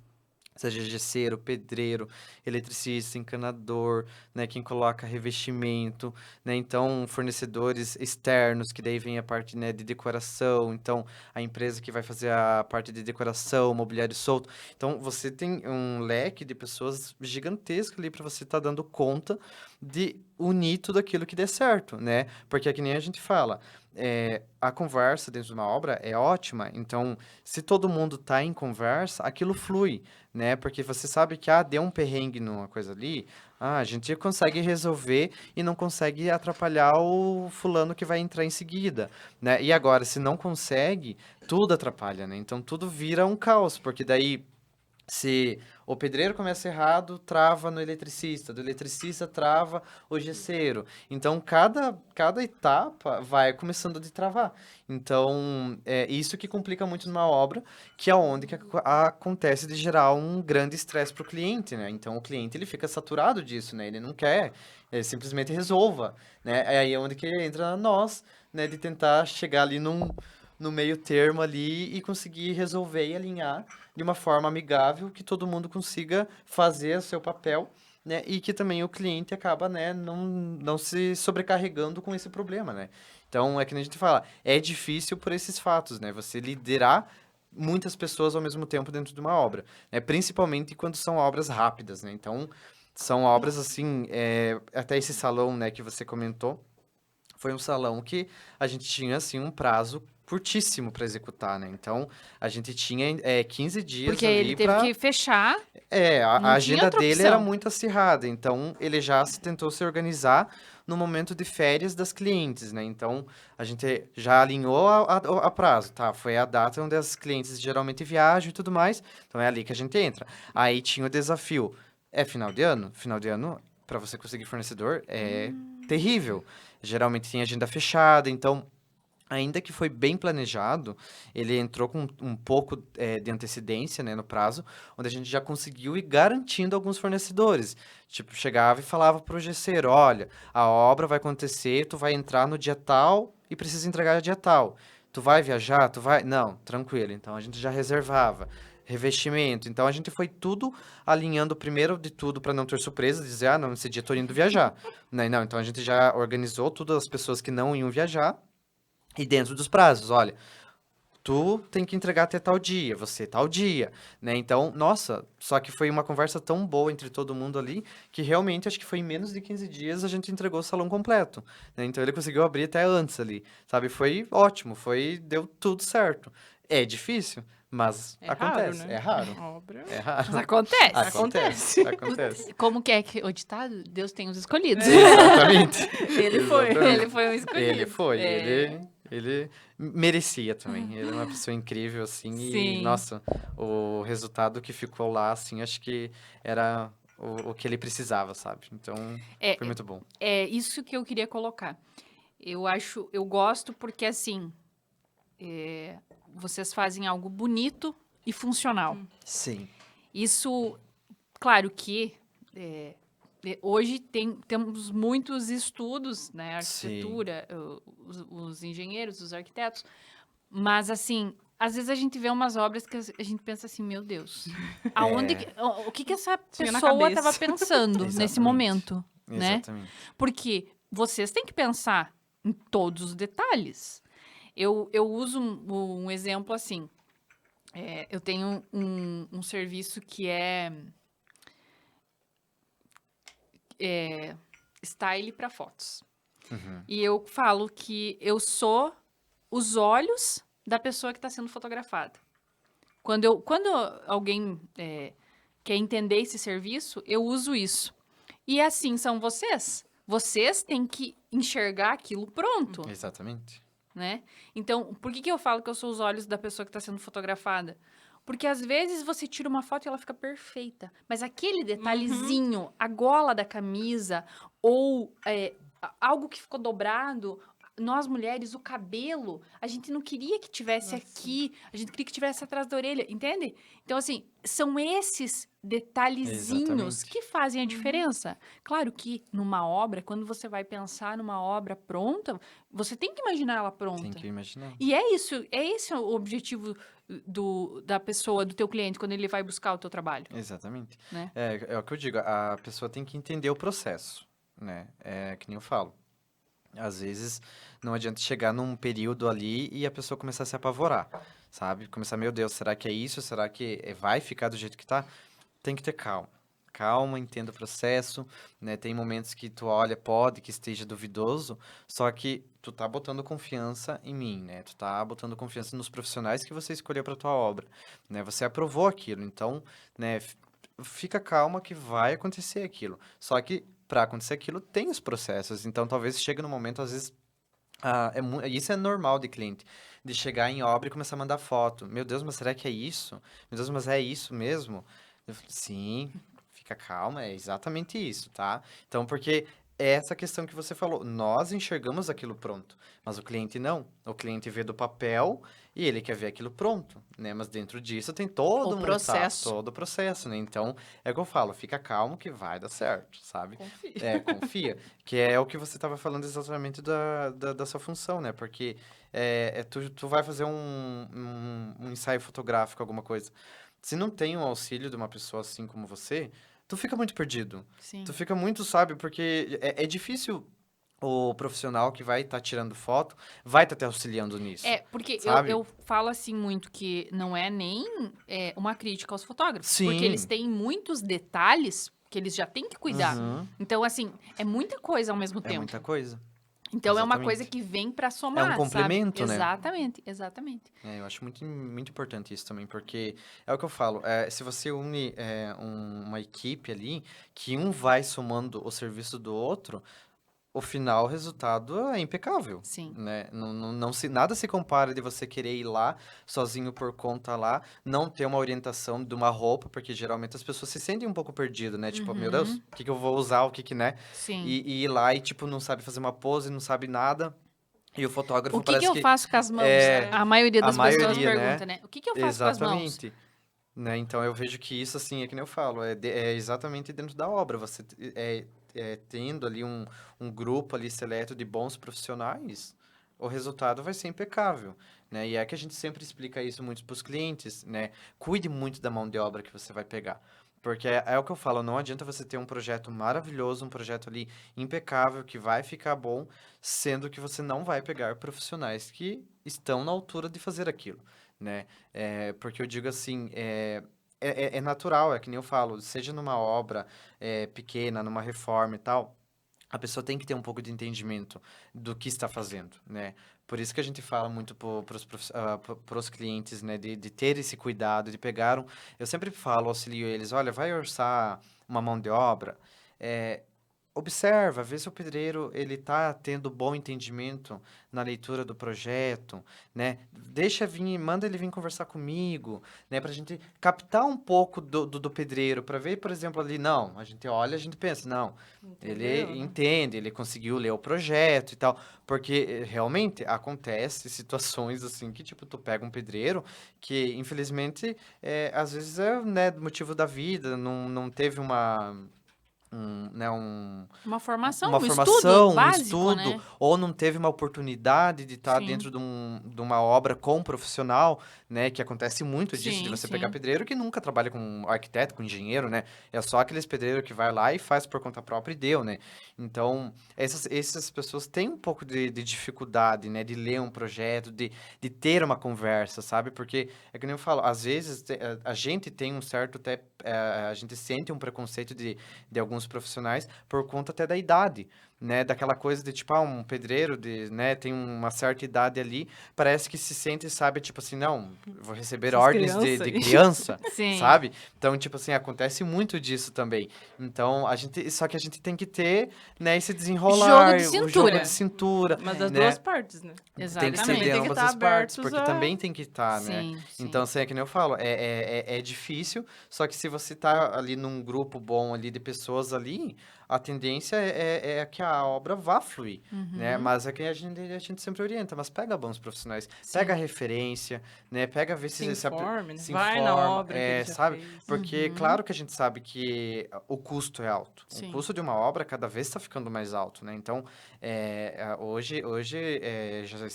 Seja gesseiro, pedreiro, eletricista, encanador, né? Quem coloca revestimento, né? Então, fornecedores externos, que daí vem a parte, né, de decoração. Então, a empresa que vai fazer a parte de decoração, mobiliário solto. Então, você tem um leque de pessoas gigantesco ali para você estar dando conta de unir tudo aquilo que dê certo, né? Porque é que nem a gente fala, a conversa dentro de uma obra é ótima, então, se todo mundo tá em conversa, aquilo flui, né? Porque você sabe que, deu um perrengue numa coisa ali, a gente consegue resolver e não consegue atrapalhar o fulano que vai entrar em seguida, né? E agora, se não consegue, tudo atrapalha, né? Então, tudo vira um caos, porque daí, se o pedreiro começa errado, trava no eletricista, do eletricista trava o gesseiro. Então, cada etapa vai começando a travar. Então, é isso que complica muito numa obra, que é onde que acontece de gerar um grande estresse para o cliente, né? Então, o cliente, ele fica saturado disso, né? Ele não quer, ele simplesmente resolva, né? É aí onde que entra nós, né? De tentar chegar ali no meio termo ali e conseguir resolver e alinhar de uma forma amigável, que todo mundo consiga fazer o seu papel, né? E que também o cliente acaba, né, não se sobrecarregando com esse problema, né? Então, é que nem a gente fala, é difícil por esses fatos, né? Você liderar muitas pessoas ao mesmo tempo dentro de uma obra, né? Principalmente quando são obras rápidas, né? Então, são obras assim, até esse salão, né, que você comentou, foi um salão que a gente tinha, assim, um prazo curtíssimo para executar, né? Então, a gente tinha 15 dias Porque ali ele teve que fechar, a não tinha agenda outra dele era opção. muito acirrada, então ele já tentou se organizar no momento de férias das clientes, né? Então, a gente já alinhou a prazo, tá? Foi a data onde as clientes geralmente viajam e tudo mais, então é ali que a gente entra. Aí tinha o desafio, é final de ano? Final de ano, para você conseguir fornecedor, é terrível. Geralmente tem agenda fechada, então ainda que foi bem planejado, ele entrou com um pouco de antecedência, né, no prazo, onde a gente já conseguiu ir garantindo alguns fornecedores. Tipo, chegava e falava para o gesseiro, olha, a obra vai acontecer, tu vai entrar no dia tal e precisa entregar no dia tal. Tu vai viajar? Tu vai? Não, tranquilo. Então, a gente já reservava. Revestimento. Então, a gente foi tudo alinhando primeiro de tudo para não ter surpresa, dizer, ah, não, esse dia eu tô indo viajar. Né? Não, então a gente já organizou todas as pessoas que não iam viajar, e dentro dos prazos, olha, tu tem que entregar até tal dia, você tal dia, né? Então, nossa, só que foi uma conversa tão boa entre todo mundo ali, que realmente acho que foi em menos de 15 dias a gente entregou o salão completo, né? Então ele conseguiu abrir até antes ali, sabe? Foi ótimo, deu tudo certo. É difícil, mas É acontece, raro, né? é raro, Obra. é raro. Mas acontece. Acontece, acontece. Como que é o ditado? Deus tem os escolhidos. Exatamente. Ele foi. Exatamente. Ele foi um escolhido. Ele foi, É. ele merecia também. Ele é uma pessoa incrível, assim, e, Sim. nossa, o resultado que ficou lá, assim, acho que era o que ele precisava, sabe? Então, É, foi muito bom. é isso que eu queria colocar. Eu gosto porque, assim, vocês fazem algo bonito e funcional. Sim. Isso, claro que hoje temos muitos estudos, né? Arquitetura, os engenheiros, os arquitetos, mas assim, às vezes a gente vê umas obras que a gente pensa assim, meu Deus, o que essa Tinha na pessoa cabeça. estava pensando nesse Exatamente. momento, né? Exatamente. Porque vocês têm que pensar em todos os detalhes. Eu uso um exemplo assim. Eu tenho um serviço que é style para fotos. Uhum. E eu falo que eu sou os olhos da pessoa que está sendo fotografada. Quando alguém quer entender esse serviço, eu uso isso. E assim são vocês. Vocês têm que enxergar aquilo pronto, Exatamente. né? Então, por que eu falo que eu sou os olhos da pessoa que está sendo fotografada? Porque às vezes você tira uma foto e ela fica perfeita. Mas aquele detalhezinho, a gola da camisa, ou algo que ficou dobrado, nós mulheres, o cabelo, a gente não queria que tivesse aqui, a gente queria que tivesse atrás da orelha, entende? Então, assim, são esses detalhezinhos Exatamente. que fazem a diferença. Claro que numa obra, quando você vai pensar numa obra pronta, você tem que imaginar ela pronta. Tem que imaginar. E é esse o objetivo da pessoa, do teu cliente, quando ele vai buscar o teu trabalho, Exatamente. né? É o que eu digo, a pessoa tem que entender o processo, né? É que nem eu falo. Às vezes, não adianta chegar num período ali e a pessoa começar a se apavorar, sabe? Começar, meu Deus, será que é isso? Será que vai ficar do jeito que tá? Tem que ter calma. Calma, entenda o processo, né? Tem momentos que tu olha, pode que esteja duvidoso, só que tu tá botando confiança em mim, né? Tu tá botando confiança nos profissionais que você escolheu para tua obra, né? Você aprovou aquilo, então, né? Fica calma que vai acontecer aquilo. Só que para acontecer aquilo tem os processos, então talvez chegue no momento, às vezes, isso é normal de cliente, de chegar em obra e começar a mandar foto. Meu Deus, mas será que é isso? Meu Deus, mas é isso mesmo? Sim, fica calma, é exatamente isso, tá? Então, porque é essa questão que você falou, nós enxergamos aquilo pronto, mas o cliente não. O cliente vê do papel e ele quer ver aquilo pronto, né? Mas dentro disso tem todo O um processo. todo o processo, né? Então, é o que eu falo, fica calmo que vai dar certo, sabe? Confia. Confia. Que é o que você estava falando exatamente da sua função, né? Porque tu vai fazer um ensaio fotográfico, alguma coisa. Se não tem um auxílio de uma pessoa assim como você, tu fica muito perdido. Sim. Tu fica muito, sabe? Porque é difícil o profissional que vai estar tirando foto, vai estar te auxiliando nisso. Porque sabe? eu falo assim muito que não é nem uma crítica aos fotógrafos. Sim. Porque eles têm muitos detalhes que eles já têm que cuidar. Uhum. Então, assim, é muita coisa ao mesmo É tempo. muita coisa. Então, é uma Exatamente. coisa que vem para somar, complemento, sabe? né? Exatamente, exatamente. Eu acho muito, muito importante isso também, porque é o que eu falo, se você une uma equipe ali, que um vai somando o serviço do outro, o final, o resultado é impecável, Sim. né? Nada se compara de você querer ir lá sozinho por conta lá, não ter uma orientação de uma roupa, porque geralmente as pessoas se sentem um pouco perdidas, né? Tipo, meu Deus, o que que eu vou usar, o que que, né? Sim. E ir lá e, tipo, não sabe fazer uma pose, não sabe nada. E o fotógrafo O que parece eu que faço com as mãos? é A maioria a das pessoas maioria, né? pergunta, né? O que eu faço com as mãos? Exatamente. Né? Então, eu vejo que isso, assim, é que nem eu falo, é exatamente dentro da obra. Você tendo ali um grupo ali seleto de bons profissionais, o resultado vai ser impecável, né? E é que a gente sempre explica isso muito para os clientes, né? Cuide muito da mão de obra que você vai pegar. Porque é o que eu falo, não adianta você ter um projeto maravilhoso, um projeto ali impecável, que vai ficar bom, sendo que você não vai pegar profissionais que estão na altura de fazer aquilo, né? Porque eu digo assim, é natural, é que nem eu falo, seja numa obra pequena, numa reforma e tal, a pessoa tem que ter um pouco de entendimento do que está fazendo, né? Por isso que a gente fala muito para os clientes, né? De ter esse cuidado, de pegar um... Eu sempre falo, auxilio eles, olha, vai orçar uma mão de obra, é, observa, vê se o pedreiro ele tá tendo bom entendimento na leitura do projeto, né? Deixa vir, manda ele vir conversar comigo, né? Pra gente captar um pouco do pedreiro, para ver, por exemplo, ali, não, a gente olha, a gente pensa, não, Entendeu, ele né? entende, ele conseguiu ler o projeto e tal, porque realmente acontece situações assim que, tipo, tu pega um pedreiro que, infelizmente, às vezes né, do motivo da vida, não teve né, Uma formação, uma um estudo formação, um básico, estudo, né? ou não teve uma oportunidade de estar Sim. dentro de uma obra com um profissional, né? Que acontece muito disso, de Sim, você pegar sim. pedreiro que nunca trabalha com arquiteto, com engenheiro, né? É só aqueles pedreiros que vai lá e faz por conta própria e deu, né? Então, essas pessoas têm um pouco de dificuldade, né? De ler um projeto, de ter uma conversa, sabe? Porque, é que nem eu falo, às vezes a gente tem um certo até... a gente sente um preconceito de alguns profissionais por conta até da idade, né? Daquela coisa de, tipo, um pedreiro, né? Tem uma certa idade ali, parece que se sente, sabe? Tipo assim, não, vou receber Essas ordens crianças de aí. criança, Sim. sabe? Então, tipo assim, acontece muito disso também. Então, só que a gente tem que ter, né? Esse Jogo desenrolar, de o jogo cintura. de cintura, Mas É. das né? duas partes, né? Tem que ser Exatamente. de Também tem que ambas estar as partes, abertos porque a... também tem que estar, né? Sim, sim. Então, assim, é que nem eu falo, é difícil, só que se você tá ali num grupo bom ali de pessoas ali, a tendência é que a obra vá fluir, né? Mas é que a gente sempre orienta, mas pega bons profissionais, pega Sim. referência, né? Pega, ver Se se informe, né? se Vai na informa, obra que ele já sabe? fez. Porque, claro que a gente sabe que o custo é alto. O Sim. custo de uma obra cada vez está ficando mais alto, né? Então, hoje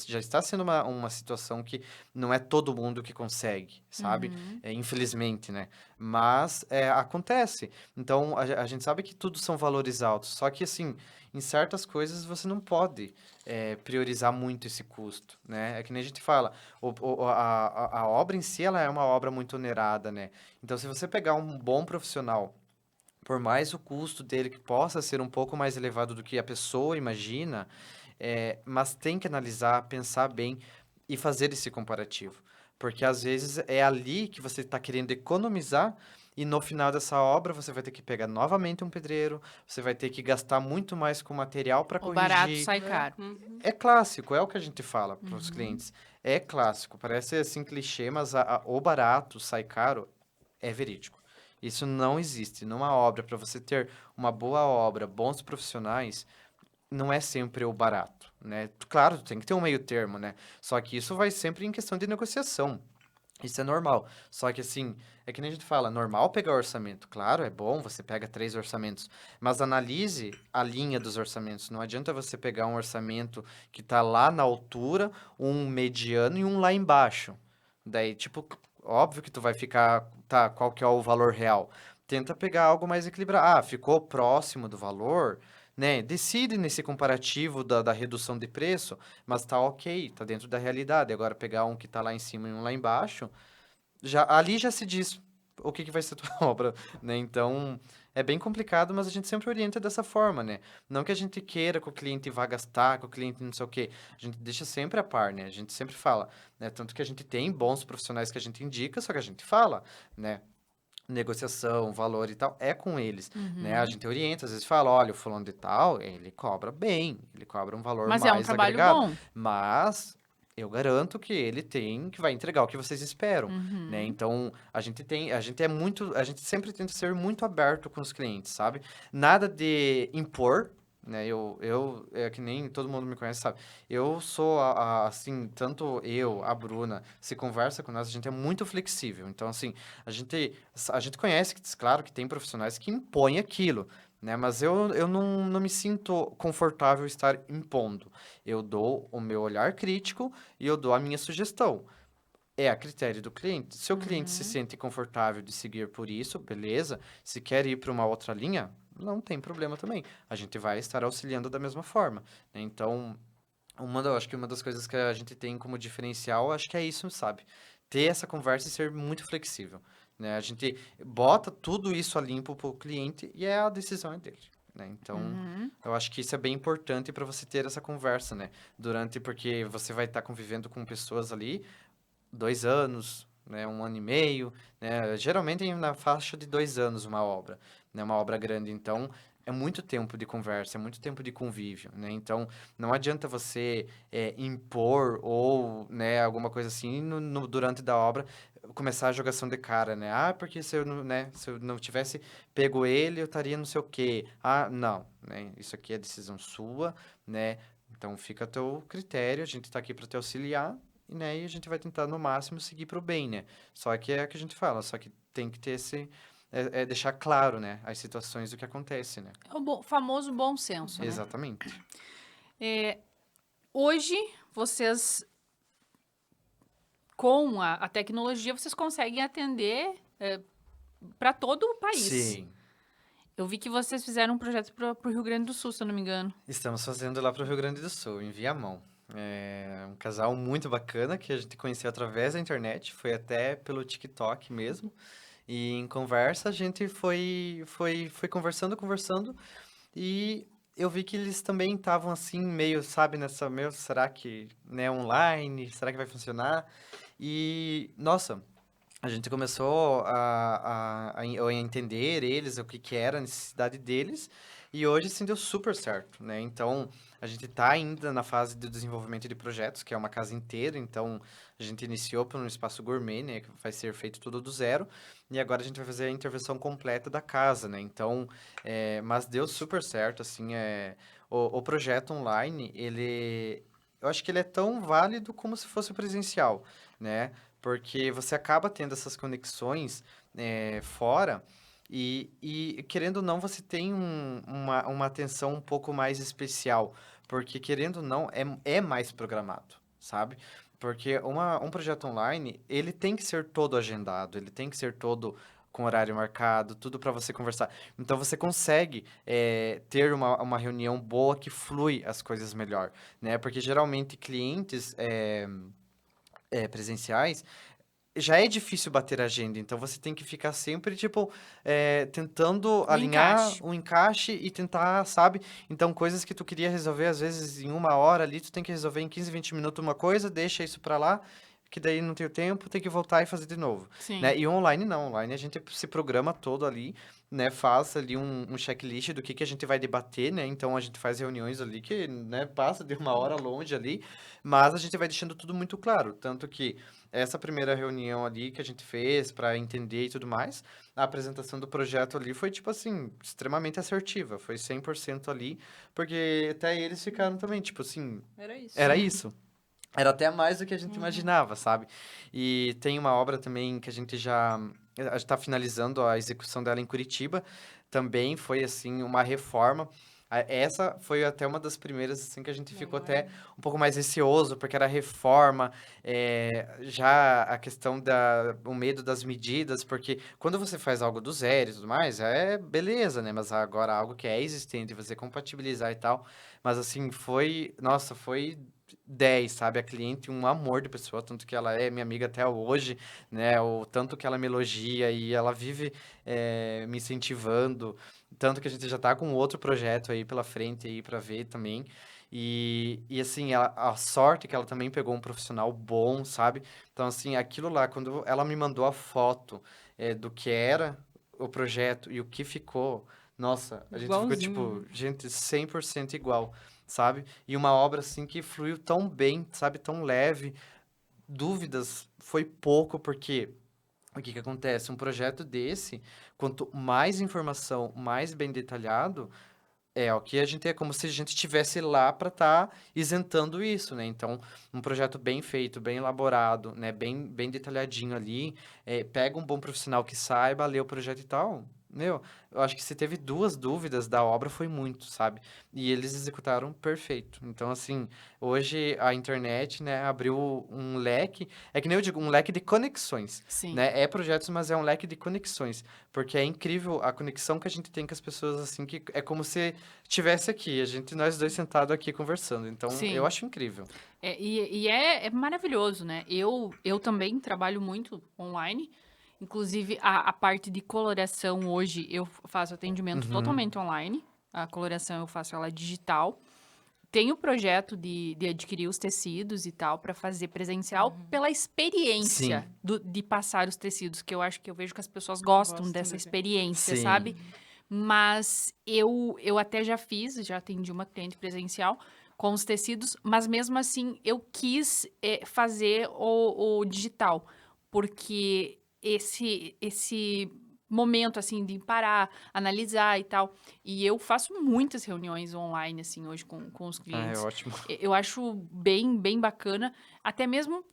já está sendo uma situação que não é todo mundo que consegue, sabe? Infelizmente, né? Mas acontece. Então, a gente sabe que tudo são valores altos. Só que, assim, em certas coisas você não pode priorizar muito esse custo, né? É que nem a gente fala, a obra em si, ela é uma obra muito onerada, né? Então, se você pegar um bom profissional, por mais o custo dele que possa ser um pouco mais elevado do que a pessoa imagina, mas tem que analisar, pensar bem e fazer esse comparativo. Porque às vezes é ali que você está querendo economizar e no final dessa obra você vai ter que pegar novamente um pedreiro, você vai ter que gastar muito mais com material para O barato corrigir. sai caro. É clássico, é o que a gente fala para os clientes. É clássico, parece assim clichê, mas o barato sai caro é verídico. Isso não existe. Numa obra, para você ter uma boa obra, bons profissionais, não é sempre o barato, né? Claro, tem que ter um meio termo, né? Só que isso vai sempre em questão de negociação. Isso é normal. Só que assim, é que nem a gente fala, normal pegar orçamento. Claro, é bom, você pega 3 orçamentos. Mas analise a linha dos orçamentos. Não adianta você pegar um orçamento que está lá na altura, um mediano e um lá embaixo. Daí, tipo, óbvio que tu vai ficar, tá, qual que é o valor real? Tenta pegar algo mais equilibrado. Ah, ficou próximo do valor, né? Decide nesse comparativo da redução de preço, mas tá ok, tá dentro da realidade. Agora, pegar um que tá lá em cima e um lá embaixo, ali já se diz o que vai ser tua obra, né? Então, é bem complicado, mas a gente sempre orienta dessa forma, né? Não que a gente queira que o cliente vá gastar, que o cliente não sei o quê. A gente deixa sempre a par, né? A gente sempre fala, né? Tanto que a gente tem bons profissionais que a gente indica, só que a gente fala, né? Negociação, valor e tal, é com eles, né? A gente orienta, às vezes fala, olha, o fulano de tal, ele cobra bem, ele cobra um valor Mas é um mais trabalho agregado, bom. mas eu garanto que ele que vai entregar o que vocês esperam, né? Uhum. Então, a gente sempre tenta ser muito aberto com os clientes, sabe? Nada de impor, né? É que nem todo mundo me conhece, sabe? Eu sou, assim, tanto eu, a Bruna, se conversa com nós, a gente é muito flexível. Então, assim, a gente conhece, claro, que tem profissionais que impõem aquilo, né? Mas eu não me sinto confortável estar impondo. Eu dou o meu olhar crítico e eu dou a minha sugestão. É a critério do cliente. Se o cliente se Uhum. sente confortável de seguir por isso, beleza. Se quer ir para uma outra linha, não tem problema também. A gente vai estar auxiliando da mesma forma, né? Então, eu acho que uma das coisas que a gente tem como diferencial, acho que é isso, sabe? Ter essa conversa e ser muito flexível, né? A gente bota tudo isso a limpo para o cliente e a decisão é dele, né? Então, Uhum. eu acho que isso é bem importante para você ter essa conversa, né? Porque você vai estar convivendo com pessoas ali 2 anos, né? 1 ano e meio, né? Geralmente é na faixa de 2 anos uma obra, né? Uma obra grande. Então, é muito tempo de conversa, é muito tempo de convívio, né? Então, não adianta você impor ou, né, alguma coisa assim durante da obra começar a jogação de cara, né? Ah, porque se eu não, né, se eu não tivesse pego ele, eu estaria não sei o quê. Ah, não, né? Isso aqui é decisão sua, né? Então, fica a teu critério, a gente está aqui para te auxiliar, né? E a gente vai tentar, no máximo, seguir para o bem, né? Só que é o que a gente fala, só que tem que ter esse... deixar claro, né? As situações do que acontece, né? É o famoso bom senso, né? Exatamente. Hoje, vocês, com a tecnologia, vocês conseguem atender para todo o país. Sim. Eu vi que vocês fizeram um projeto para o Rio Grande do Sul, se eu não me engano. Estamos fazendo lá para o Rio Grande do Sul, em Viamão. É um casal muito bacana que a gente conheceu através da internet, foi até pelo TikTok mesmo. E em conversa a gente foi conversando, e eu vi que eles também estavam assim, meio, sabe, nessa, meu, será que, né, online, será que vai funcionar? E, nossa, a gente começou a entender eles, o que que era a necessidade deles, e hoje, assim, deu super certo, né? Então, a gente está ainda na fase do desenvolvimento de projetos, que é uma casa inteira, então, a gente iniciou por um espaço gourmet, né? Que vai ser feito tudo do zero, e agora a gente vai fazer a intervenção completa da casa, né? Então, mas deu super certo, assim, o projeto online, eu acho que ele é tão válido como se fosse presencial, né? Porque você acaba tendo essas conexões fora e, querendo ou não, você tem uma atenção um pouco mais especial, porque, querendo ou não, é mais programado, sabe? Porque um projeto online, ele tem que ser todo agendado, ele tem que ser todo com horário marcado, tudo para você conversar. Então, você consegue ter uma reunião boa que flui as coisas melhor, né? Porque, geralmente, clientes presenciais, já é difícil bater a agenda, então você tem que ficar sempre, tipo, tentando O alinhar encaixe. o encaixe e tentar, sabe? Então, coisas que tu queria resolver, às vezes, em 1 hora ali, tu tem que resolver em 15, 20 minutos uma coisa, deixa isso pra lá, que daí não tem o tempo, tem que voltar e fazer de novo, Sim. né? E online não, online a gente se programa todo ali, né? Faz ali um checklist do que a gente vai debater, né? Então, a gente faz reuniões ali que, né, passa de 1 hora longe ali, mas a gente vai deixando tudo muito claro, tanto que essa primeira reunião ali que a gente fez para entender e tudo mais, a apresentação do projeto ali foi, tipo assim, extremamente assertiva. Foi 100% ali, porque até eles ficaram também, tipo assim, Era isso. era isso. Era até mais do que a gente imaginava, sabe? E tem uma obra também que a gente tá finalizando a execução dela em Curitiba. Também foi, assim, uma reforma. Essa foi até uma das primeiras, assim, que a gente ficou até um pouco mais receoso, porque era reforma, já a questão o medo das medidas, porque quando você faz algo do zero e tudo mais, é beleza, né? Mas agora algo que é existente, você compatibilizar e tal, mas assim, nossa, foi 10, sabe? A cliente, um amor de pessoa, tanto que ela é minha amiga até hoje, né? O tanto que ela me elogia e ela vive me incentivando. Tanto que a gente já tá com outro projeto aí pela frente aí para ver também. E assim, a sorte que ela também pegou um profissional bom, sabe? Então, assim, aquilo lá, quando ela me mandou a foto do que era o projeto e o que ficou, nossa, a gente ficou Igualzinho, tipo, gente, 100% igual, sabe? E uma obra assim que fluiu tão bem, sabe? Tão leve. Dúvidas foi pouco, porque o que que acontece? Um projeto desse, quanto mais informação, mais bem detalhado, o que a gente é como se a gente estivesse lá para estar isentando isso, né? Então, um projeto bem feito, bem elaborado, né? Bem detalhadinho ali, pega um bom profissional que saiba ler o projeto e tal. Meu, eu acho que se teve duas dúvidas da obra foi muito, sabe? E eles executaram perfeito. Então, assim, hoje a internet, né, abriu um leque, é que nem eu digo, um leque de conexões, Sim. né? É projetos, mas é um leque de conexões, porque é incrível a conexão que a gente tem com as pessoas, assim, que é como se tivesse aqui, nós dois sentados aqui conversando. Então, eu Sim. acho incrível. É maravilhoso, né? Eu também trabalho muito online. Inclusive, a parte de coloração hoje eu faço atendimento Uhum. totalmente online. A coloração eu faço ela digital. Tenho o projeto de adquirir os tecidos e tal para fazer presencial pela Sim, experiência de passar os tecidos, que eu vejo que as pessoas gostam Gostam dessa desse. experiência, sim. sabe? Mas eu até já atendi uma cliente presencial com os tecidos, mas mesmo assim eu quis fazer o digital, porque esse momento assim de parar, analisar e tal, e eu faço muitas reuniões online assim hoje com os Ah, é clientes. ótimo. Eu acho bem bacana, até mesmo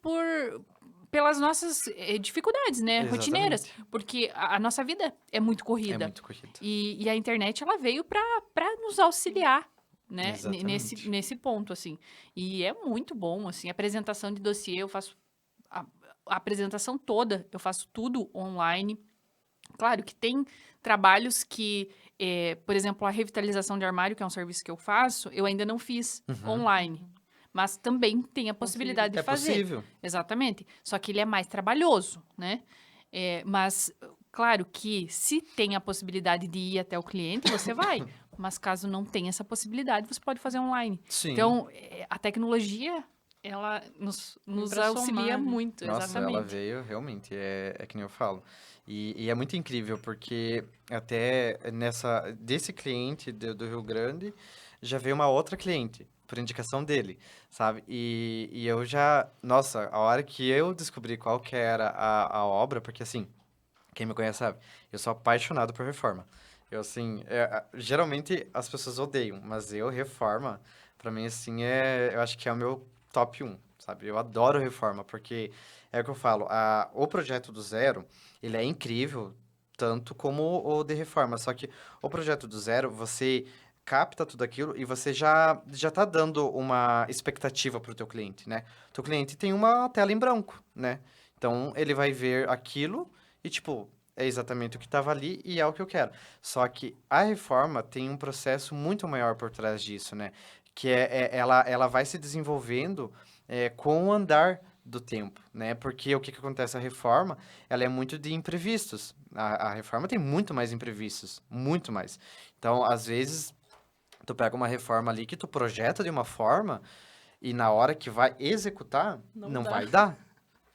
pelas nossas dificuldades, né, rotineiras, Exatamente. porque a nossa vida é muito É corrida. muito corrido. E a internet, ela veio para nos auxiliar, né? Exatamente. Nesse ponto, assim. E é muito bom, assim. Apresentação de dossiê, eu faço a, a apresentação toda, eu faço tudo online. Claro que tem trabalhos que, por exemplo, a revitalização de armário, que é um serviço que eu faço, eu ainda não fiz Uhum. online. Mas também tem a possibilidade de É fazer. possível. Exatamente. Só que ele é mais trabalhoso, né? Mas, claro que se tem a possibilidade de ir até o cliente, você vai. Mas caso não tenha essa possibilidade, você pode fazer online. Sim. Então, a tecnologia, ela Vem nos pra auxilia somar, né? muito, Nossa, ela exatamente. veio realmente, é que nem eu falo. E é muito incrível, porque até desse cliente do Rio Grande, já veio uma outra cliente, por indicação dele, sabe? E eu já, nossa, a hora que eu descobri qual que era a obra, porque assim, quem me conhece sabe, eu sou apaixonado por reforma. Eu, assim, geralmente as pessoas odeiam, mas reforma, pra mim, assim, eu acho que é o meu top um, sabe? Eu adoro reforma, porque é o que eu falo, o projeto do zero, ele é incrível, tanto como o de reforma, só que o projeto do zero, você capta tudo aquilo e você já tá dando uma expectativa pro teu cliente, né? Teu cliente tem uma tela em branco, né? Então, ele vai ver aquilo e, tipo, é exatamente o que estava ali e é o que eu quero. Só que a reforma tem um processo muito maior por trás disso, né? Que ela vai se desenvolvendo com o andar do tempo, né? Porque o que que acontece? A reforma, ela é muito de imprevistos. A reforma tem muito mais imprevistos, muito mais. Então, às vezes, tu pega uma reforma ali que tu projeta de uma forma e na hora que vai executar, Não não dá. vai dar.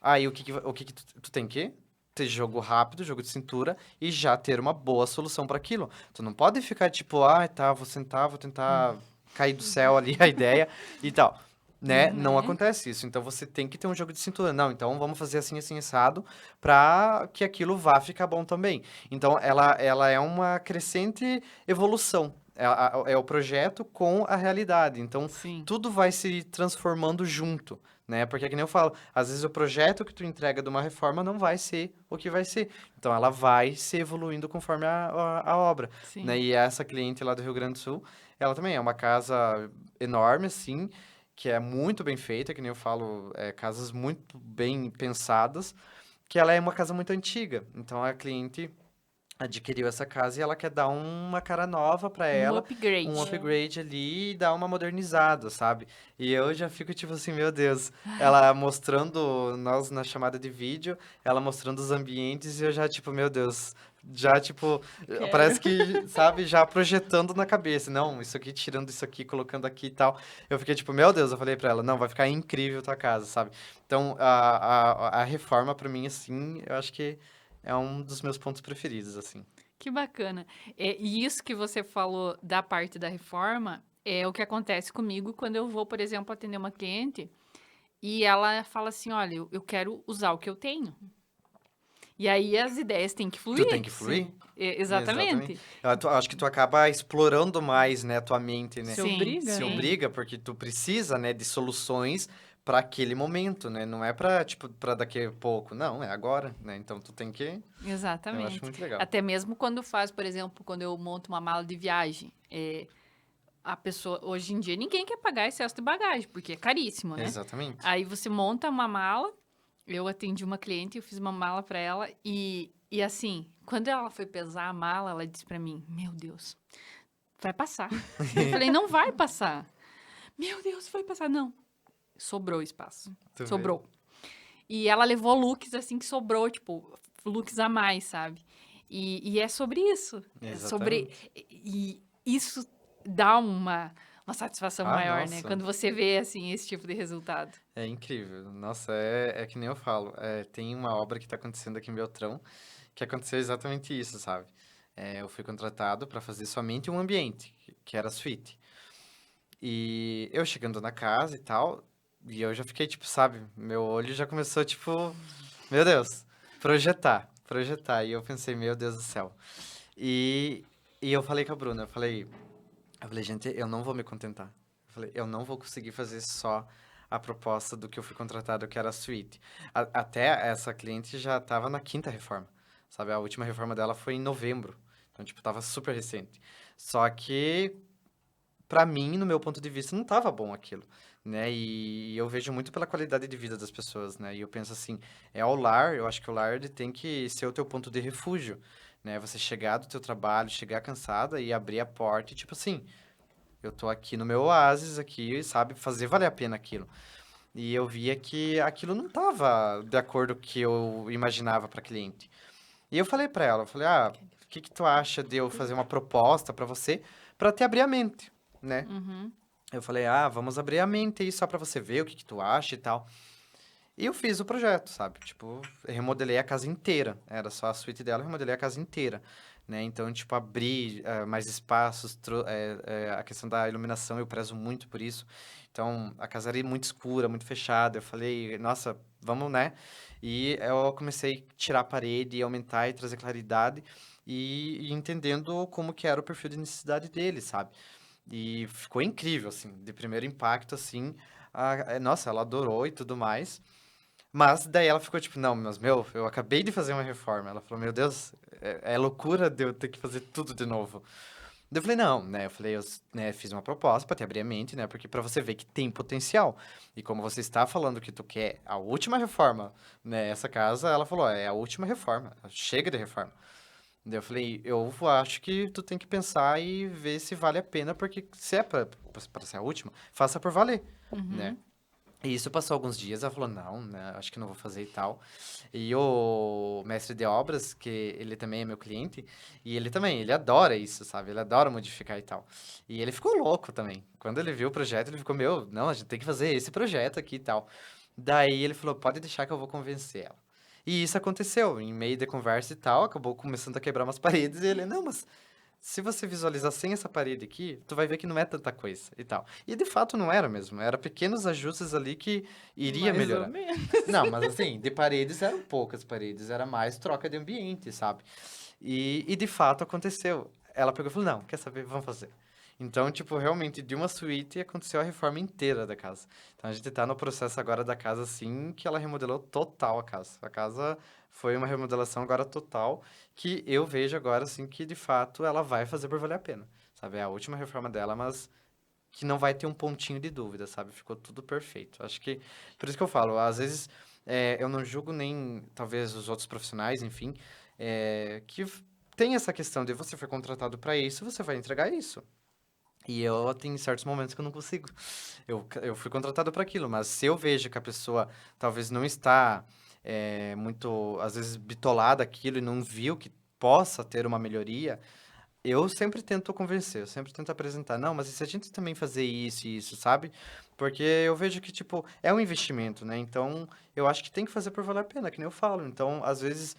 Aí o que que tu tem que ter jogo rápido, jogo de cintura e já ter uma boa solução para aquilo. Tu não pode ficar tipo, tá, vou sentar, vou tentar cair do céu ali a ideia e tal. Né? Não Uhum. acontece isso. Então você tem que ter um jogo de cintura. Não, então vamos fazer assim, assim, assado, para que aquilo vá ficar bom também. Então ela é uma crescente evolução. É o projeto com a realidade. Então Sim. tudo vai se transformando junto, né? Porque, que nem eu falo, às vezes o projeto que tu entrega de uma reforma não vai ser o que vai ser. Então, ela vai se evoluindo conforme a obra, né? Sim. E essa cliente lá do Rio Grande do Sul, ela também é uma casa enorme, assim, que é muito bem feita, que nem eu falo, casas muito bem pensadas, que ela é uma casa muito antiga. Então, a cliente adquiriu essa casa e ela quer dar uma cara nova pra Um ela, upgrade. um upgrade ali e dar uma modernizada, sabe? E eu já fico tipo assim, meu Deus, ela mostrando nós na chamada de vídeo, ela mostrando os ambientes e eu já tipo, meu Deus, já tipo, Quero. parece que, sabe, já projetando na cabeça, não, isso aqui tirando isso aqui, colocando aqui e tal. Eu fiquei tipo, meu Deus, eu falei pra ela, não, vai ficar incrível tua casa, sabe? Então, a reforma pra mim assim, eu acho que é um dos meus pontos preferidos, assim. Que bacana. E isso que você falou da parte da reforma é o que acontece comigo quando eu vou, por exemplo, atender uma cliente e ela fala assim: olha, eu quero usar o que eu tenho. E aí as ideias têm que Tu fluir. tem que fluir? Exatamente. Acho que tu acaba explorando mais, né, a tua mente, né? Se Sim, obriga, Se né? obriga, porque tu precisa, né, de soluções para aquele momento, né? Não é para tipo, para daqui a pouco, não, é agora, né? Então tu tem que, eu acho Exatamente. muito legal. Até mesmo quando faz, por exemplo, quando eu monto uma mala de viagem, a pessoa, hoje em dia, ninguém quer pagar excesso de bagagem, porque é caríssimo, né? Exatamente. Aí você monta uma mala. Eu atendi uma cliente, eu fiz uma mala para ela e assim, quando ela foi pesar a mala, ela disse para mim: "Meu Deus, vai passar". Eu falei: "Não vai passar". "Meu Deus, vai passar". Não, sobrou espaço. Tu vê? Sobrou. E ela levou looks assim que sobrou, tipo, looks a mais, sabe? E é sobre isso. É sobre. Exatamente. E isso dá uma satisfação Ah, maior, né? nossa. Quando você vê, assim, esse tipo de resultado. É incrível. Nossa, é que nem eu falo. Tem uma obra que tá acontecendo aqui em Beltrão que aconteceu exatamente isso, sabe? Eu fui contratado para fazer somente um ambiente, que era a suíte. E eu chegando na casa e tal, e eu já fiquei, tipo, sabe? Meu olho já começou, tipo, meu Deus, projetar. E eu pensei, meu Deus do céu. E eu falei com a Bruna, eu falei, gente, eu não vou me contentar. Eu falei, eu não vou conseguir fazer só a proposta do que eu fui contratado, que era a suíte. Até essa cliente já estava na quinta reforma, sabe? A última reforma dela foi em novembro. Então, tipo, tava super recente. Só que pra mim, no meu ponto de vista, não tava bom aquilo, né? E eu vejo muito pela qualidade de vida das pessoas, né? E eu penso assim, é o lar, eu acho que o lar ele tem que ser o teu ponto de refúgio, né? Você chegar do teu trabalho, chegar cansada e abrir a porta e tipo assim, eu tô aqui no meu oásis aqui, sabe, fazer valer a pena aquilo. E eu via que aquilo não tava de acordo com o que eu imaginava para cliente. E eu falei para ela, eu falei: "Ah, o que que tu acha de eu fazer uma proposta para você para te abrir a mente, né?" Uhum. Eu falei: "Ah, vamos abrir a mente aí só pra você ver o que que tu acha e tal." E eu fiz o projeto, sabe? Tipo, eu remodelei a casa inteira. Era só a suíte dela, eu remodelei a casa inteira, né? Então, tipo, abri mais espaços, a questão da iluminação, eu prezo muito por isso. Então, a casa era muito escura, muito fechada. Eu falei, nossa, vamos, né? E eu comecei a tirar a parede, aumentar e trazer claridade e entendendo como que era o perfil de necessidade dele, sabe? E ficou incrível, assim, de primeiro impacto, assim. Nossa, ela adorou e tudo mais. Mas daí ela ficou tipo, não, mas meu, eu acabei de fazer uma reforma. Ela falou, meu Deus, é loucura de eu ter que fazer tudo de novo. Daí eu falei, não, né? Eu falei, né, fiz uma proposta pra te abrir a mente, né? Porque pra você ver que tem potencial. E como você está falando que tu quer a última reforma, né? Essa casa, ela falou, é a última reforma. Chega de reforma. Daí eu falei, eu acho que tu tem que pensar e ver se vale a pena, porque se é pra ser a última, faça por valer, né? E isso passou alguns dias, ela falou, não, né, acho que não vou fazer e tal. E o mestre de obras, que ele também é meu cliente, e ele também, ele adora isso, sabe? Ele adora modificar e tal. E ele ficou louco também. Quando ele viu o projeto, ele ficou, meu, não, a gente tem que fazer esse projeto aqui e tal. Daí ele falou, pode deixar que eu vou convencer ela. E isso aconteceu, em meio da conversa e tal, acabou começando a quebrar umas paredes, e ele, não, mas se você visualizar sem essa parede aqui, tu vai ver que não é tanta coisa e tal. E de fato não era mesmo, era pequenos ajustes ali que iria Mais ou melhorar. menos. Não, mas assim, de paredes eram poucas paredes, era mais troca de ambiente, sabe? E de fato aconteceu. Ela pegou e falou, não, quer saber, vamos fazer. Então, tipo, realmente, de uma suíte aconteceu a reforma inteira da casa. Então, a gente tá no processo agora da casa, assim, que ela remodelou total a casa. A casa foi uma remodelação agora total, que eu vejo agora, assim, que de fato ela vai fazer por valer a pena. sabe? É a última reforma dela, mas que não vai ter um pontinho de dúvida, sabe? Ficou tudo perfeito. Acho que, por isso que eu falo, às vezes eu não julgo nem, talvez, os outros profissionais, enfim, tem essa questão de você foi contratado para isso, você vai entregar isso. E eu tenho certos momentos que eu não consigo. Eu fui contratado para aquilo, mas se eu vejo que a pessoa talvez não está muito, às vezes, bitolada aquilo e não viu que possa ter uma melhoria, eu sempre tento convencer, eu sempre tento apresentar. Não, mas e se a gente também fazer isso e isso, sabe? Porque eu vejo que, tipo, é um investimento, né? Então, eu acho que tem que fazer por valer a pena, que nem eu falo. Então, às vezes,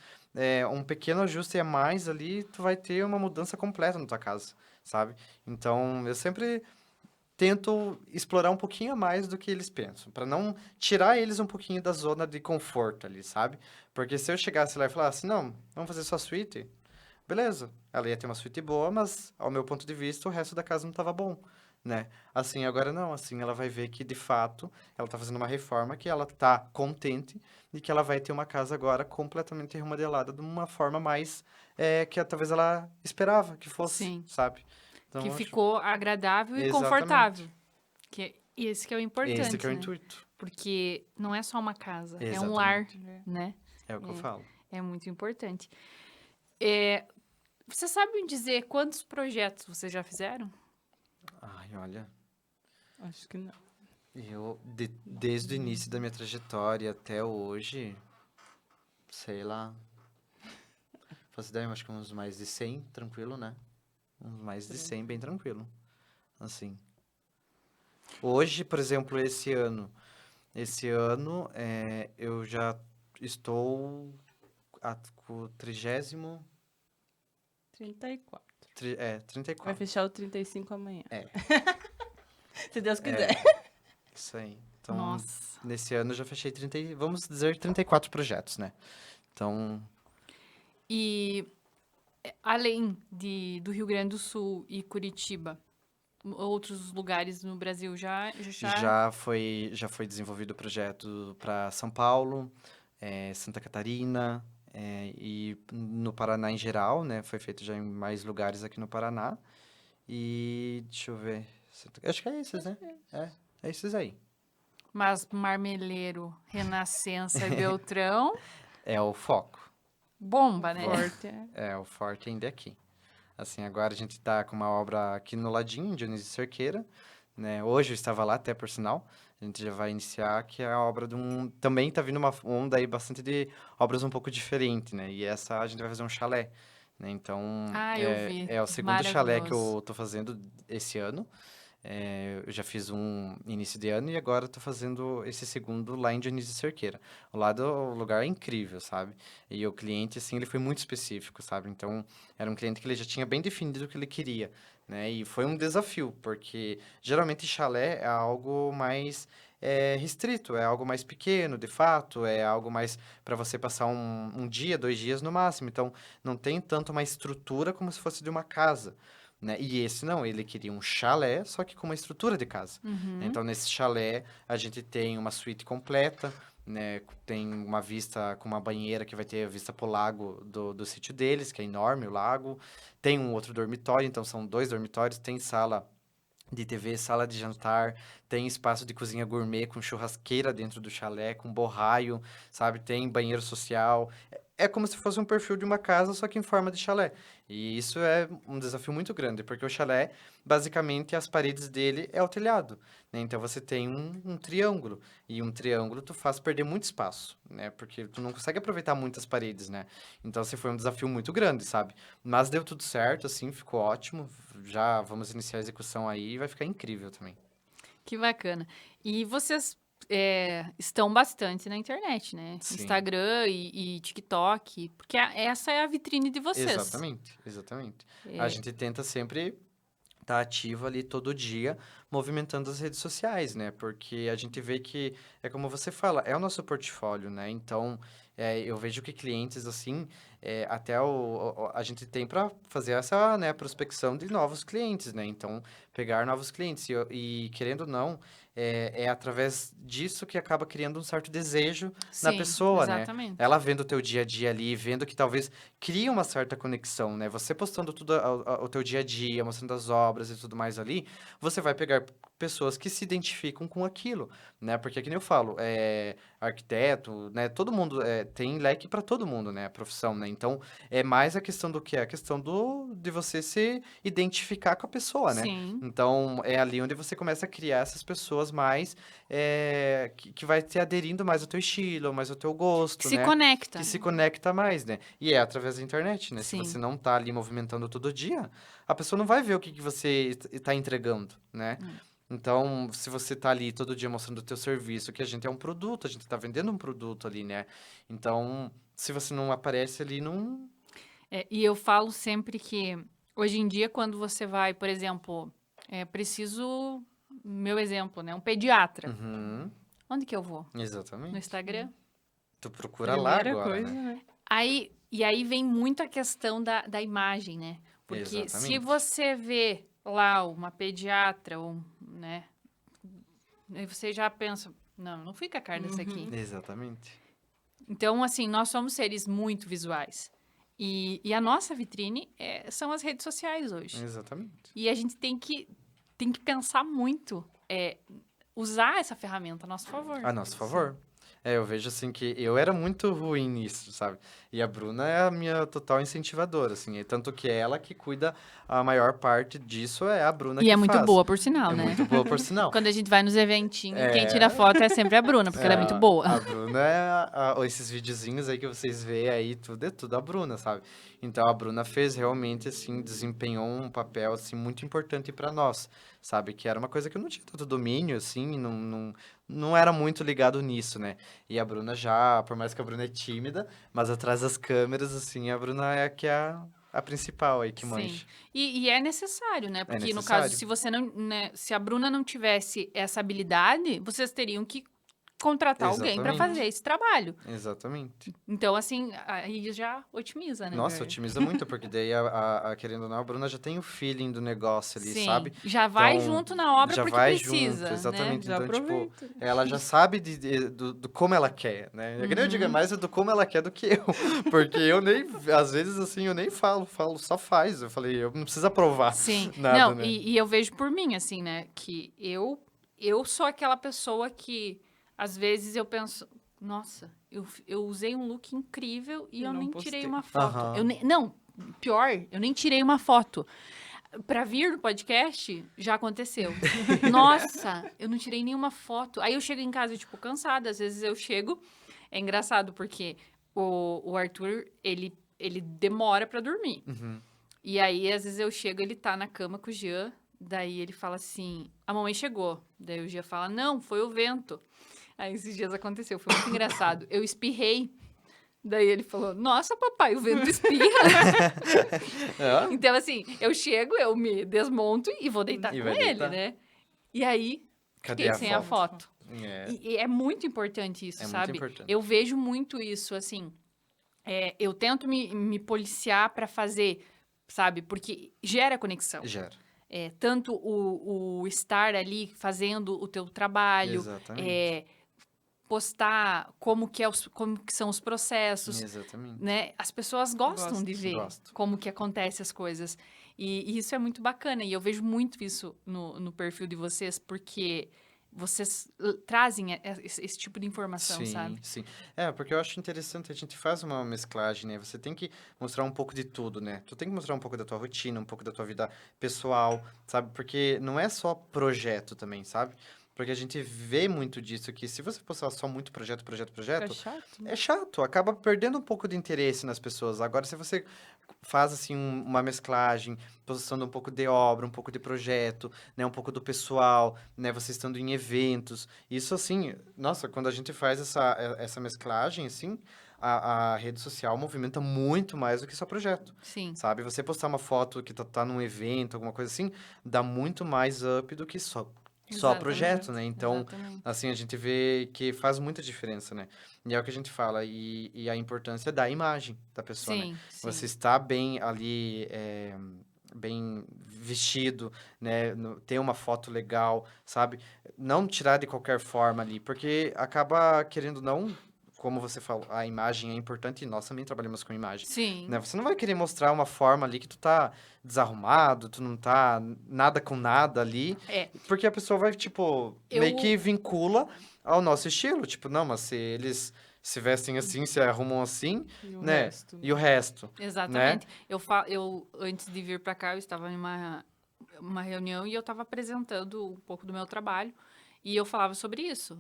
um pequeno ajuste a mais ali, tu vai ter uma mudança completa na tua casa, sabe? Então, eu sempre tento explorar um pouquinho a mais do que eles pensam, para não tirar eles um pouquinho da zona de conforto ali, sabe? Porque se eu chegasse lá e falasse, não, vamos fazer só suíte, beleza, ela ia ter uma suíte boa, mas ao meu ponto de vista o resto da casa não estava bom, né? Assim, agora não, assim ela vai ver que de fato ela tá fazendo uma reforma que ela tá contente e que ela vai ter uma casa agora completamente remodelada de uma forma mais que talvez ela esperava que fosse, Sim. sabe? Então, Que eu acho- ficou agradável e Exatamente. confortável. Esse que é o importante, Esse que é o né? intuito. Porque não é só uma casa, é um Exatamente. lar, né? É o que eu falo. É muito importante. É, você sabe me dizer quantos projetos vocês já fizeram? Ai, olha, Acho que não. desde o início da minha trajetória até hoje, sei lá, faço ideia, acho que uns mais de 100, tranquilo, né? Uns mais de 100, bem tranquilo, assim. Hoje, por exemplo, esse ano eu já estou com o 30º, 34. 34. Vai fechar o 35 amanhã. É. Se Deus quiser. Isso aí. Então, Nossa. nesse ano eu já fechei vamos dizer 34 projetos, né? Então, E além do Rio Grande do Sul e Curitiba, outros lugares no Brasil já foi desenvolvido o projeto para São Paulo, Santa Catarina, e no Paraná em geral, né? Foi feito já em mais lugares aqui no Paraná. E deixa eu ver. Acho que é esses, né? É esses aí. Mas Marmeleiro, Renascença e Beltrão, É o foco. bomba, né? Forte, O forte ainda é aqui. Assim, agora a gente tá com uma obra aqui no ladinho, Dionísio Cerqueira, né? Hoje eu estava lá, até por sinal. A gente já vai iniciar, que é a obra de um... Também tá vindo uma onda aí bastante de obras um pouco diferentes, né? E essa a gente vai fazer um chalé, né? Então, Ah, eu vi. é o segundo chalé que Maravilhoso. eu tô fazendo esse ano. Eu já fiz um início de ano e agora estou fazendo esse segundo lá em Dionísio Cerqueira. O lugar é incrível, sabe? E o cliente, assim, ele foi muito específico, sabe? Então, era um cliente que ele já tinha bem definido o que ele queria, né? E foi um desafio, porque geralmente chalé é algo mais restrito, é algo mais pequeno, de fato, é algo mais para você passar um dia, 2 dias no máximo. Então, não tem tanto uma estrutura como se fosse de uma casa. Né? E esse não, ele queria um chalé, só que com uma estrutura de casa. Uhum. Então, nesse chalé, a gente tem uma suíte completa, né? Tem uma vista com uma banheira que vai ter a vista pro lago do sítio deles, que é enorme o lago. Tem um outro dormitório, então são 2 dormitórios, tem sala de TV, sala de jantar, tem espaço de cozinha gourmet com churrasqueira dentro do chalé, com borraio, sabe? Tem banheiro social. É como se fosse um perfil de uma casa, só que em forma de chalé. E isso é um desafio muito grande, porque o chalé, basicamente, as paredes dele é o telhado, né? Então você tem um triângulo, e um triângulo tu faz perder muito espaço, né? Porque tu não consegue aproveitar muitas paredes, né? Então, assim, foi um desafio muito grande, sabe? Mas deu tudo certo, assim, ficou ótimo. Já vamos iniciar a execução aí e vai ficar incrível também. Que bacana. E vocês estão bastante na internet, né? Sim. Instagram e TikTok, porque essa é a vitrine de vocês. Exatamente, exatamente. A gente tenta sempre estar ativo ali todo dia, movimentando as redes sociais, né? Porque a gente vê que, é como você fala, é o nosso portfólio, né? Então, eu vejo que clientes, assim, até a gente tem para fazer essa, né, prospecção de novos clientes, né? Então, pegar novos clientes. E querendo ou não, é através disso que acaba criando um certo desejo na Sim, pessoa, né? exatamente. Ela vendo o teu dia a dia ali, vendo que talvez cria uma certa conexão, né? Você postando tudo o teu dia a dia, mostrando as obras e tudo mais ali, você vai pegar pessoas que se identificam com aquilo, né? Porque, que nem eu falo, arquiteto, né? Todo mundo tem leque para todo mundo, né? A profissão, né? Então, é mais a questão do que? A questão de você se identificar com a pessoa, né? Sim, Então, é ali onde você começa a criar essas pessoas mais, que vai te aderindo mais ao teu estilo, mais ao teu que gosto, se né? conecta. Que se conecta mais, né? E é através da internet, né? Se Sim. você não tá ali movimentando todo dia, a pessoa não vai ver o que você está entregando, né? Então, se você tá ali todo dia mostrando o teu serviço, que a gente é um produto, a gente tá vendendo um produto ali, né? Então, se você não aparece ali, não... E eu falo sempre que, hoje em dia, quando você vai, por exemplo, meu exemplo, né? Um pediatra. Uhum, Onde que eu vou? No exatamente. Instagram? Tu procura lá Primeira agora, coisa, né? né? Aí vem muito a questão da imagem, né? Porque se Exatamente. você vê lá uma pediatra, né? Aí você já pensa, não fui com a cara dessa aqui. Exatamente. Então, assim, nós somos seres muito visuais. E a nossa vitrine são as redes sociais hoje. Exatamente. E a gente tem que pensar muito, usar essa ferramenta a nosso favor. A nosso favor. Eu vejo assim que eu era muito ruim nisso, sabe? E a Bruna é a minha total incentivadora, assim. E tanto que é ela que cuida a maior parte disso, é a Bruna E que é muito faz. boa, por sinal, É né? muito boa, por sinal. Quando a gente vai nos eventinhos, quem É. tira foto é sempre a Bruna, porque ela é muito boa. A Bruna esses videozinhos aí que vocês veem aí, tudo é tudo a Bruna, sabe? Então a Bruna fez realmente, assim, desempenhou um papel, assim, muito importante pra nós, sabe? Que era uma coisa que eu não tinha tanto domínio, assim, não era muito ligado nisso, né? E a Bruna já, por mais que a Bruna é tímida, mas atrás das câmeras, assim, a Bruna é a principal aí que Sim. manja. E é necessário, né? Porque, no necessário. caso, se você não, né, se a Bruna não tivesse essa habilidade, vocês teriam que contratar alguém para Exatamente. fazer esse trabalho. Exatamente. Então, assim, aí já otimiza, né? Nossa, otimiza muito, porque daí, querendo ou não, a Bruna já tem o feeling do negócio ali, Sim. sabe? Já vai Então, junto na obra já porque vai precisa, junto, exatamente. Já Então, tipo, aproveita. ela já sabe do como ela quer, né? Eu digo, é mais do como ela quer do que eu. Porque eu nem, às vezes, assim, eu nem falo, só faz. Eu falei, eu não preciso aprovar Sim. nada, Não, né? e eu vejo por mim, assim, né? Que eu sou aquela pessoa que, às vezes, eu penso, nossa, eu usei um look incrível e E eu não nem postei. tirei uma foto. Aham. Não, pior, eu nem tirei uma foto. Pra vir no podcast, já aconteceu. Nossa, eu não tirei nenhuma foto. Aí eu chego em casa, tipo, cansada. Às vezes eu chego. É engraçado, porque o Arthur, ele demora pra dormir. Uhum. E aí, às vezes eu chego, ele tá na cama com o Jean. Daí ele fala assim: a mamãe chegou. Daí o Jean fala: não, foi o vento. Aí esses dias aconteceu, foi muito engraçado. Eu espirrei. Daí ele falou: nossa, papai, o vento espirra. É? Então, assim, eu chego, eu me desmonto e vou deitar E com vai ele, deitar. né? E aí, Cadê fiquei a sem a foto? foto. É. E é muito importante isso, É muito sabe? importante. Eu vejo muito isso, assim. Eu tento me policiar pra fazer, sabe? Porque gera conexão. Gera. Tanto o estar ali fazendo o teu trabalho, Exatamente. postar como que são os processos, Exatamente. né? As pessoas gostam de ver Gostam. como que acontecem as coisas. E isso é muito bacana. E eu vejo muito isso no perfil de vocês, porque vocês trazem esse tipo de informação, Sim, sabe? sim. Porque eu acho interessante, a gente faz uma mesclagem, né? Você tem que mostrar um pouco de tudo, né? Tu tem que mostrar um pouco da tua rotina, um pouco da tua vida pessoal, sabe? Porque não é só projeto também, sabe? Porque a gente vê muito disso, que se você postar só muito projeto, Fica chato, né? é chato, acaba perdendo um pouco de interesse nas pessoas. Agora, se você faz, assim, uma mesclagem, postando um pouco de obra, um pouco de projeto, né? Um pouco do pessoal, né? Você estando em eventos. Isso, assim, nossa, quando a gente faz essa mesclagem, assim, a rede social movimenta muito mais do que só projeto, Sim. sabe? Você postar uma foto que tá num evento, alguma coisa assim, dá muito mais up do que só só Exatamente, projeto, né? Então, exatamente. assim, a gente vê que faz muita diferença, né? E é o que a gente fala, e a importância da imagem da pessoa, né? Sim, sim. Você está bem ali, bem vestido, né? Ter uma foto legal, sabe? Não tirar de qualquer forma ali, porque acaba, querendo ou não, como você falou, a imagem é importante e nós também trabalhamos com imagem, Sim. né? Você não vai querer mostrar uma forma ali que tu tá desarrumado, tu não tá nada com nada ali, É. porque a pessoa vai, tipo, meio que vincula ao nosso estilo. Tipo, não, mas se eles se vestem assim, se arrumam assim, E o né? resto, né? E o resto, Exatamente. Eu, antes de vir para cá, eu estava em uma reunião e eu estava apresentando um pouco do meu trabalho e eu falava sobre isso.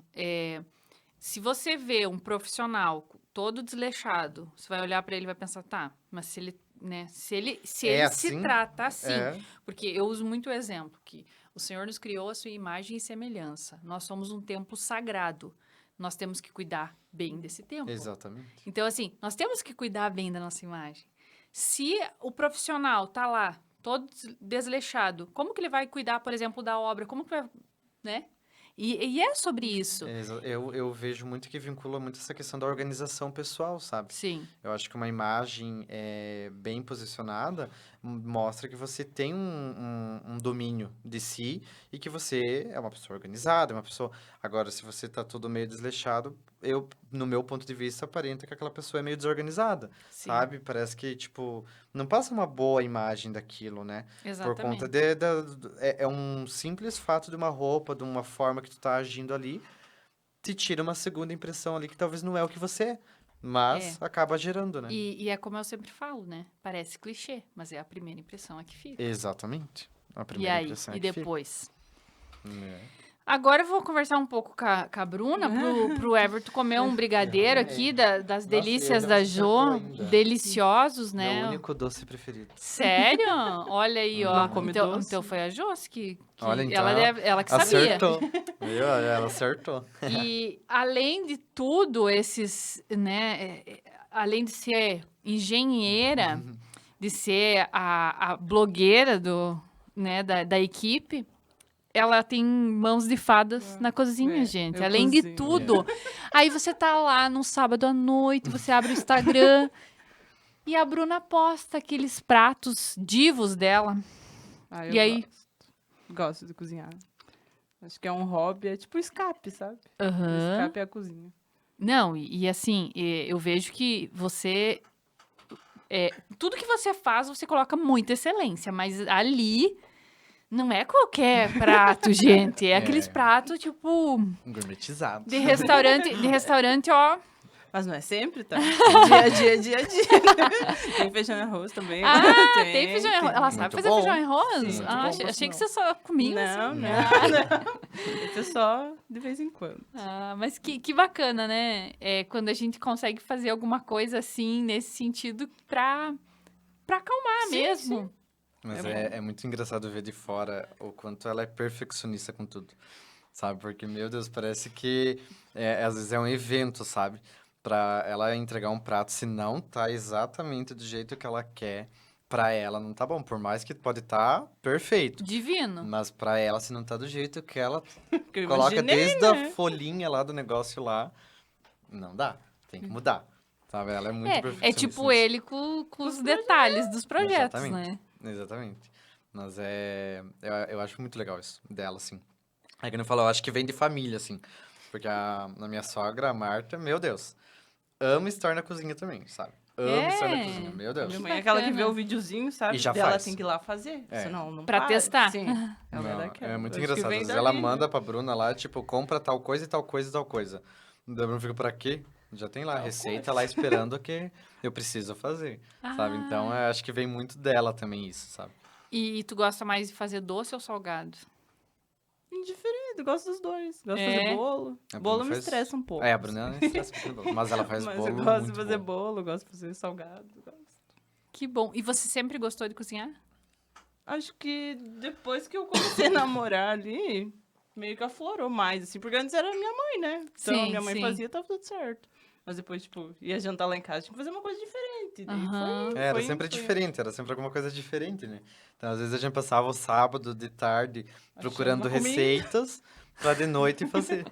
Se você vê um profissional todo desleixado, você vai olhar para ele e vai pensar, tá, mas se ele, né, se ele se assim? trata assim, É, porque eu uso muito o exemplo que o Senhor nos criou a sua imagem e semelhança. Nós somos um templo sagrado. Nós temos que cuidar bem desse templo. exatamente. Então, assim, nós temos que cuidar bem da nossa imagem. Se o profissional tá lá, todo desleixado, como que ele vai cuidar, por exemplo, da obra? Como que vai, né? E é sobre isso. Eu vejo muito que vincula muito essa questão da organização pessoal, sabe? Sim, Eu acho que uma imagem bem posicionada mostra que você tem um domínio de si e que você é uma pessoa organizada, é uma pessoa... Agora, se você tá todo meio desleixado, no meu ponto de vista, aparenta que aquela pessoa é meio desorganizada, sim. sabe? Parece que, tipo, não passa uma boa imagem daquilo, né? Por conta Exatamente. é um simples fato de uma roupa, de uma forma que tu tá agindo ali, te tira uma segunda impressão ali que talvez não é o que você é, mas acaba gerando, né? E é como eu sempre falo, né? Parece clichê, mas é a primeira impressão a que fica. Exatamente. A E primeira aí? impressão E é que fica. depois? É. Agora eu vou conversar um pouco com a Bruna, pro Everton comer um brigadeiro aqui das delícias ele da acertou Jo. ainda. Deliciosos, Meu né? único doce preferido. Sério? Olha aí, ó. Não come então, doce? então foi a Josi que Olha, então, ela que sabia. acertou. Viu? Ela acertou. E além de tudo, esses, né, além de ser engenheira, de ser a blogueira né, da equipe, ela tem mãos de fadas na cozinha, gente. eu Além de cozinho. tudo. Aí você tá lá num sábado à noite, você abre o Instagram e a Bruna posta aqueles pratos divos dela. Ah, E aí? Gosto de cozinhar. Acho que é um hobby, é tipo escape, sabe? O Aham. escape é a cozinha. Não, e assim, eu vejo que você. Tudo que você faz, você coloca muita excelência, mas ali não é qualquer prato, gente. É aqueles pratos, tipo, Gourmetizado. de restaurante, ó. Mas não é sempre, tá? Dia a dia. Tem feijão e arroz também. Ah, tem feijão e arroz. Ela sabe Muito fazer bom. feijão e arroz? Sim, muito Ah, bom, achei por que sinal. você só comia Não, assim. não. Isso é só de vez em quando. Ah, mas que bacana, né? Quando a gente consegue fazer alguma coisa assim, nesse sentido, pra acalmar mesmo. Mas é muito engraçado ver de fora o quanto ela é perfeccionista com tudo, sabe? Porque, meu Deus, parece que às vezes é um evento, sabe? Pra ela entregar um prato, se não tá exatamente do jeito que ela quer, pra ela não tá bom. Por mais que pode estar perfeito, Divino. mas pra ela, se não tá do jeito que ela Porque eu coloca imaginei, desde né? a folhinha lá do negócio lá, não dá. Tem que mudar, sabe? Ela é muito perfeccionista. É tipo ele com os detalhes dos projetos, Exatamente. né? Exatamente. Mas eu acho muito legal isso dela, assim. É que não falou, eu acho que vem de família, assim. Porque a minha sogra, a Marta, meu Deus, ama estar na cozinha também, sabe? Ama estar na cozinha, meu Deus. Minha mãe é aquela que vê bacana. o videozinho, sabe? E já Dela faz. tem que ir lá fazer. É. Senão não Pra para. testar. Sim. Ela é Não, daquela. é muito Acho que engraçado. vem Às vezes ela dali, manda né? pra Bruna lá, tipo, compra tal coisa e tal coisa e tal coisa. Da Bruna fica, pra quê? Já tem lá a receita lá esperando que eu preciso fazer, sabe? Então, eu acho que vem muito dela também isso, sabe? E tu gosta mais de fazer doce ou salgado? Indiferente, gosto dos dois. Gosto de É? fazer bolo. A Bolo Bruna me faz- estressa um pouco. É, a Bruna não estressa fazendo bolo, mas ela faz Mas bolo eu gosto muito de fazer bom. bolo, gosto de fazer salgado. Gosto. Que bom. E você sempre gostou de cozinhar? Acho que depois que eu comecei a namorar ali, meio que aflorou mais, assim. Porque antes era minha mãe, né? Então, Sim, minha mãe sim. fazia, tava tudo certo. Mas depois, tipo, ia jantar lá em casa, tinha que fazer uma coisa diferente. Daí Aham. Era foi sempre um sonho. diferente, era sempre alguma coisa diferente, né? Então, às vezes a gente passava o sábado de tarde procurando uma comida. receitas pra de noite fazer.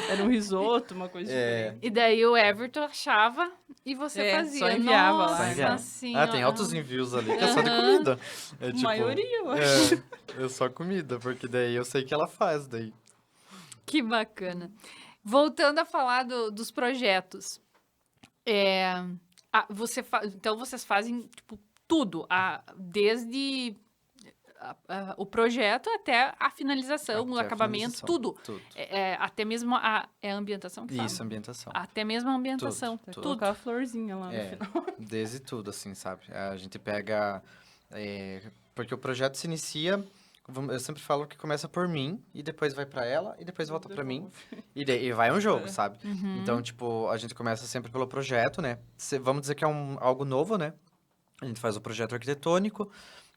Era um risoto, uma coisa É. diferente. E daí o Everton achava e você fazia. só enviava lá, Nossa Só né? enviar. senhora. Tem altos envios ali que é só de Aham. comida. É tipo, Maioria, eu acho. é só comida, porque daí eu sei que ela faz daí. Que bacana. Voltando a falar dos projetos. Então, vocês fazem, tipo, tudo. Desde o projeto até a finalização, o Até a acabamento, finalização. tudo. Tudo. Até mesmo a ambientação que fala? Isso, ambientação. Até mesmo a ambientação. Tudo, Até tudo. colocar a florzinha lá no É, final. desde tudo, assim, sabe? A gente pega... porque o projeto se inicia... Eu sempre falo que começa por mim, e depois vai pra ela, e depois volta pra mim. E vai um jogo, sabe? Então, tipo, a gente começa sempre pelo projeto, né? Vamos dizer que é algo novo, né? A gente faz o projeto arquitetônico,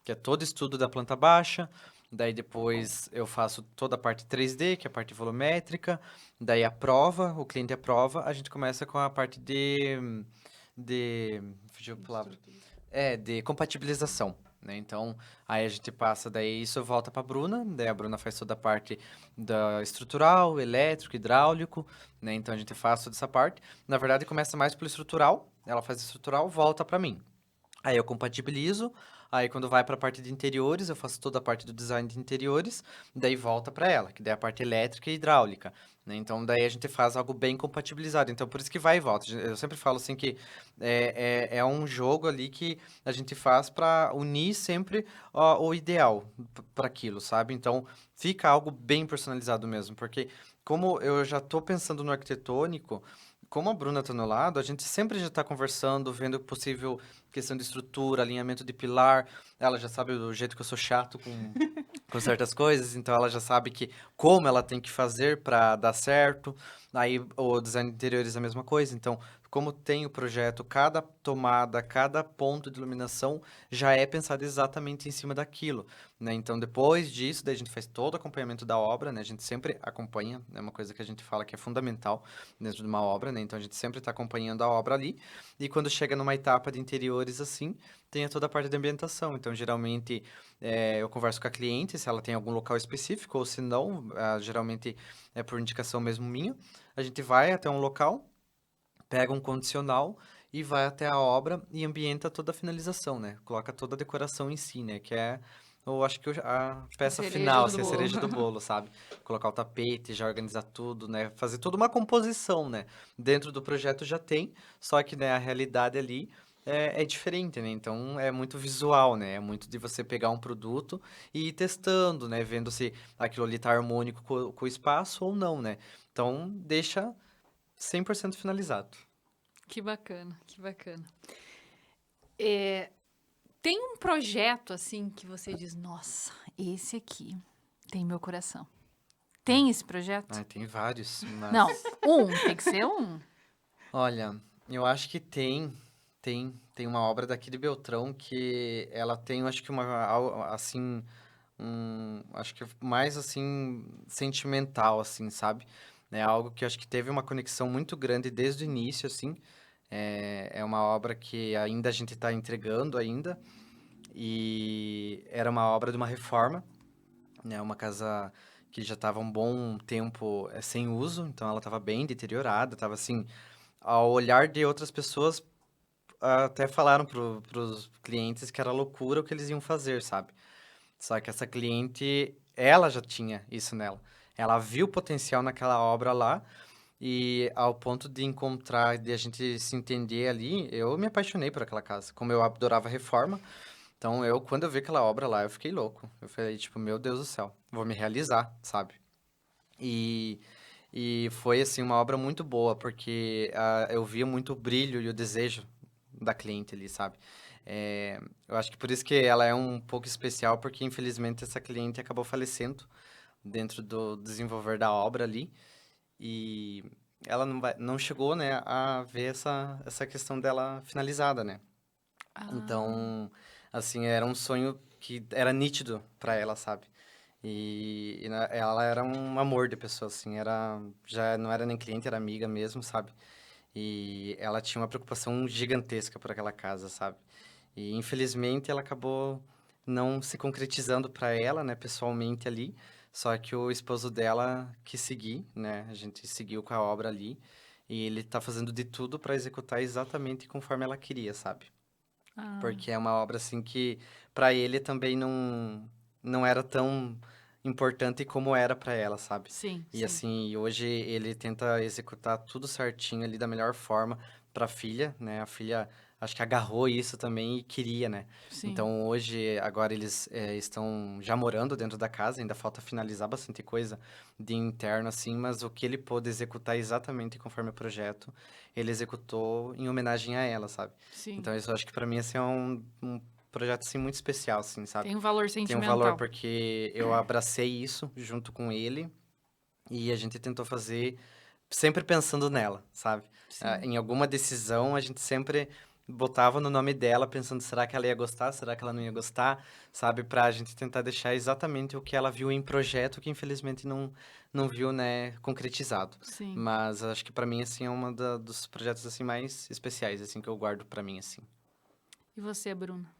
que é todo estudo da planta baixa. Daí depois eu faço toda a parte 3D, que é a parte volumétrica. Daí a prova, o cliente aprova. A gente começa com a parte fugiu a palavra. De compatibilização, né? Então, aí a gente passa, daí isso volta para a Bruna, daí a Bruna faz toda a parte da estrutural, elétrico, hidráulico, né? Então a gente faz toda essa parte. Na verdade, começa mais pelo estrutural, ela faz estrutural, volta para mim. Aí eu compatibilizo, aí quando vai para a parte de interiores, eu faço toda a parte do design de interiores, daí volta para ela, que daí é a parte elétrica e hidráulica, né? Então daí a gente faz algo bem compatibilizado, então por isso que vai e volta. Eu sempre falo assim que é um jogo ali que a gente faz para unir sempre o ideal para aquilo, sabe? Então fica algo bem personalizado mesmo, porque como eu já estou pensando no arquitetônico, como a Bruna tá no lado, a gente sempre já tá conversando, vendo possível questão de estrutura, alinhamento de pilar. Ela já sabe o jeito que eu sou chato com certas coisas, então ela já sabe que como ela tem que fazer para dar certo. Aí o design de interiores é a mesma coisa. Então, como tem o projeto, cada tomada, cada ponto de iluminação já é pensado exatamente em cima daquilo, né? Então, depois disso, daí a gente faz todo o acompanhamento da obra, né? A gente sempre acompanha, é uma coisa que a gente fala que é fundamental dentro de uma obra, né? Então, a gente sempre está acompanhando a obra ali. E quando chega numa etapa de interiores assim, tem toda a parte de ambientação. Então, geralmente, eu converso com a cliente se ela tem algum local específico, ou se não, geralmente é por indicação mesmo minha. A gente vai até um local, pega um condicional e vai até a obra e ambienta toda a finalização, né? Coloca toda a decoração em si, né? Que é, eu acho que a peça cereja final, do assim, a bolo. cereja do bolo, sabe? Colocar o tapete, já organizar tudo, né? Fazer toda uma composição, né? Dentro do projeto já tem, só que, né, a realidade ali é diferente, né? Então, é muito visual, né? É muito de você pegar um produto e ir testando, né? Vendo se aquilo ali tá harmônico com o espaço ou não, né? Então, deixa 100% finalizado. Que bacana, que bacana. Tem um projeto, assim, que você diz, nossa, esse aqui tem meu coração. Tem esse projeto? Ai, tem vários, mas... Não, tem que ser um. Olha, eu acho que tem uma obra daqui de Beltrão que ela tem, eu acho que assim, acho que mais, assim, sentimental, assim, sabe? É algo que eu acho que teve uma conexão muito grande desde o início, assim. É uma obra que ainda a gente está entregando ainda, e era uma obra de uma reforma, né? Uma casa que já estava um bom tempo sem uso, então ela estava bem deteriorada, estava assim, ao olhar de outras pessoas, até falaram pros clientes que era loucura o que eles iam fazer, sabe? Só que essa cliente, ela já tinha isso nela. Ela viu potencial naquela obra lá, e ao ponto de encontrar, de a gente se entender ali, eu me apaixonei por aquela casa. Como eu adorava reforma, então quando eu vi aquela obra lá, eu fiquei louco. Eu falei, tipo, meu Deus do céu, vou me realizar, sabe? E, e foi, assim, uma obra muito boa, porque eu via muito o brilho e o desejo da cliente ali, sabe? Eu acho que por isso que ela é um pouco especial, porque infelizmente essa cliente acabou falecendo dentro do desenvolver da obra ali, e ela não chegou, né, a ver essa questão dela finalizada, né? Então, assim, era um sonho que era nítido pra ela, sabe? Ela era um amor de pessoa, assim, já não era nem cliente, era amiga mesmo, sabe? E ela tinha uma preocupação gigantesca por aquela casa, sabe? E infelizmente ela acabou não se concretizando para ela, né, pessoalmente ali. Só que o esposo dela quis seguir, né? A gente seguiu com a obra ali. E ele tá fazendo de tudo para executar exatamente conforme ela queria, sabe? Ah, Porque é uma obra assim que para ele também não era tão importante como era para ela, sabe? sim, E sim. assim, hoje ele tenta executar tudo certinho ali da melhor forma para a filha, né? A filha acho que agarrou isso também e queria, né? Sim. Então hoje, agora eles estão já morando dentro da casa, ainda falta finalizar bastante coisa de interno assim, mas o que ele pôde executar exatamente conforme o projeto, ele executou em homenagem a ela, sabe? Sim. Então isso eu acho que para mim assim, é um projeto assim muito especial, assim, sabe? Tem um valor Tem um sentimental. valor porque eu abracei isso junto com ele e a gente tentou fazer sempre pensando nela, sabe? Sim. Em alguma decisão a gente sempre botava no nome dela pensando, será que ela ia gostar? Será que ela não ia gostar? Sabe? Pra gente tentar deixar exatamente o que ela viu em projeto que infelizmente não viu, né, concretizado. Sim. Mas acho que pra mim, assim, é uma dos projetos, assim, mais especiais, assim, que eu guardo pra mim, assim. E você, Bruna?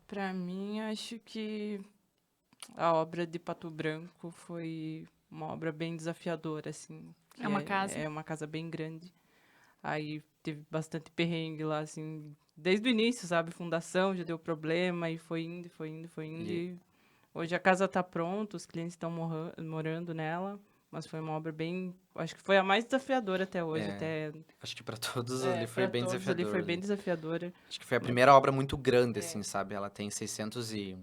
Pra mim, acho que a obra de Pato Branco foi uma obra bem desafiadora, assim. É uma casa? É uma casa bem grande. Aí teve bastante perrengue lá, assim, desde o início, sabe? Fundação já deu problema e foi indo, foi indo, foi indo. E- E hoje a casa tá pronta, os clientes estão morando nela. Mas foi uma obra bem. Acho que foi a mais desafiadora até hoje. É, Até acho que pra todos ali foi pra bem todos ali desafiador foi bem ali. desafiadora. Acho que foi a primeira obra muito grande, É. assim, sabe? Ela tem 600 e...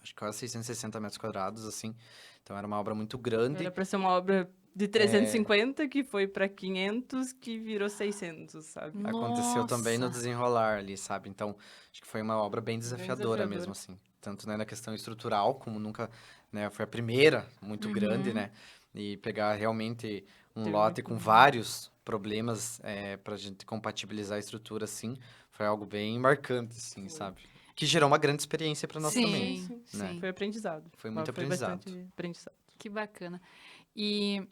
Acho que quase 660 metros quadrados, assim. Então, era uma obra muito grande. Era pra ser uma obra de 350, que foi pra 500, que virou 600, sabe? Aconteceu também no Nossa. desenrolar ali, sabe? Então, acho que foi uma obra bem desafiadora desafiadora. mesmo, assim. Tanto, né, na questão estrutural, como nunca, né, foi a primeira muito grande, né? E pegar realmente um Teve lote muito com problema. vários problemas pra gente compatibilizar a estrutura, assim, foi algo bem marcante, assim, sabe? Que gerou uma grande experiência para nós Sim, também. Sim. né? Foi aprendizado. Foi muito aprendizado. bastante aprendizado. Que bacana. E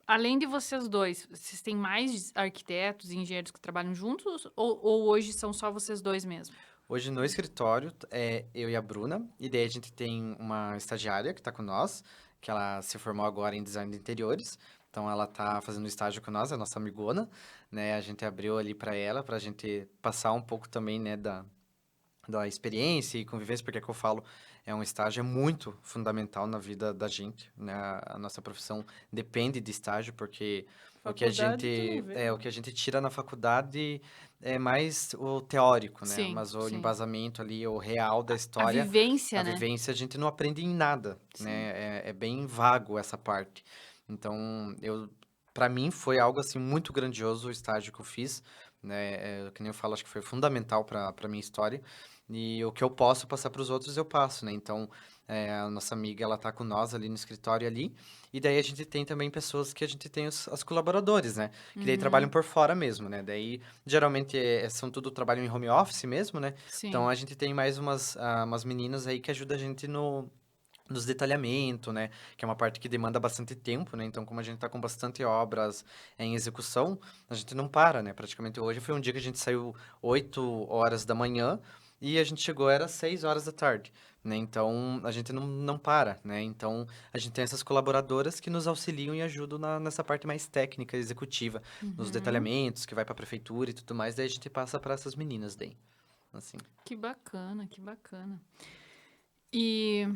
além de vocês dois, vocês têm mais arquitetos e engenheiros que trabalham juntos ou hoje são só vocês dois mesmo? Hoje no escritório é eu e a Bruna, e daí a gente tem uma estagiária que está com nós, que ela se formou agora em design de interiores, então ela está fazendo estágio com nós, é a nossa amigona, né? A gente abriu ali para ela, para a gente passar um pouco também, né, da experiência e convivência, porque é que eu falo, é um estágio muito fundamental na vida da gente, né? A nossa profissão depende de estágio, porque o que a Faculdade, tu gente não vê. o que a gente tira na faculdade é mais o teórico, né? Sim, Mas o sim. embasamento ali, o real da A história, vivência, a né? vivência, a gente não aprende em nada, Sim. né? É bem vago essa parte. Então, para mim foi algo assim muito grandioso o estágio que eu fiz, né? Que nem eu falo, acho que foi fundamental para minha história. E o que eu posso passar para os outros, eu passo, né? Então, a nossa amiga, ela tá com nós ali no escritório ali. E daí a gente tem também pessoas que a gente tem os colaboradores, né? Que daí trabalham por fora mesmo, né? Daí, geralmente, são tudo trabalho em home office mesmo, né? Sim. Então, a gente tem mais umas meninas aí que ajudam a gente nos detalhamento, né? Que é uma parte que demanda bastante tempo, né? Então, como a gente tá com bastante obras em execução, a gente não para, né? Praticamente hoje foi um dia que a gente saiu 8 horas da manhã e a gente chegou, era 6 horas da tarde, né? Então, a gente não para, né? Então, a gente tem essas colaboradoras que nos auxiliam e ajudam nessa parte mais técnica, executiva, nos detalhamentos, que vai para a prefeitura e tudo mais, daí a gente passa para essas meninas daí, assim. Que bacana, que bacana. E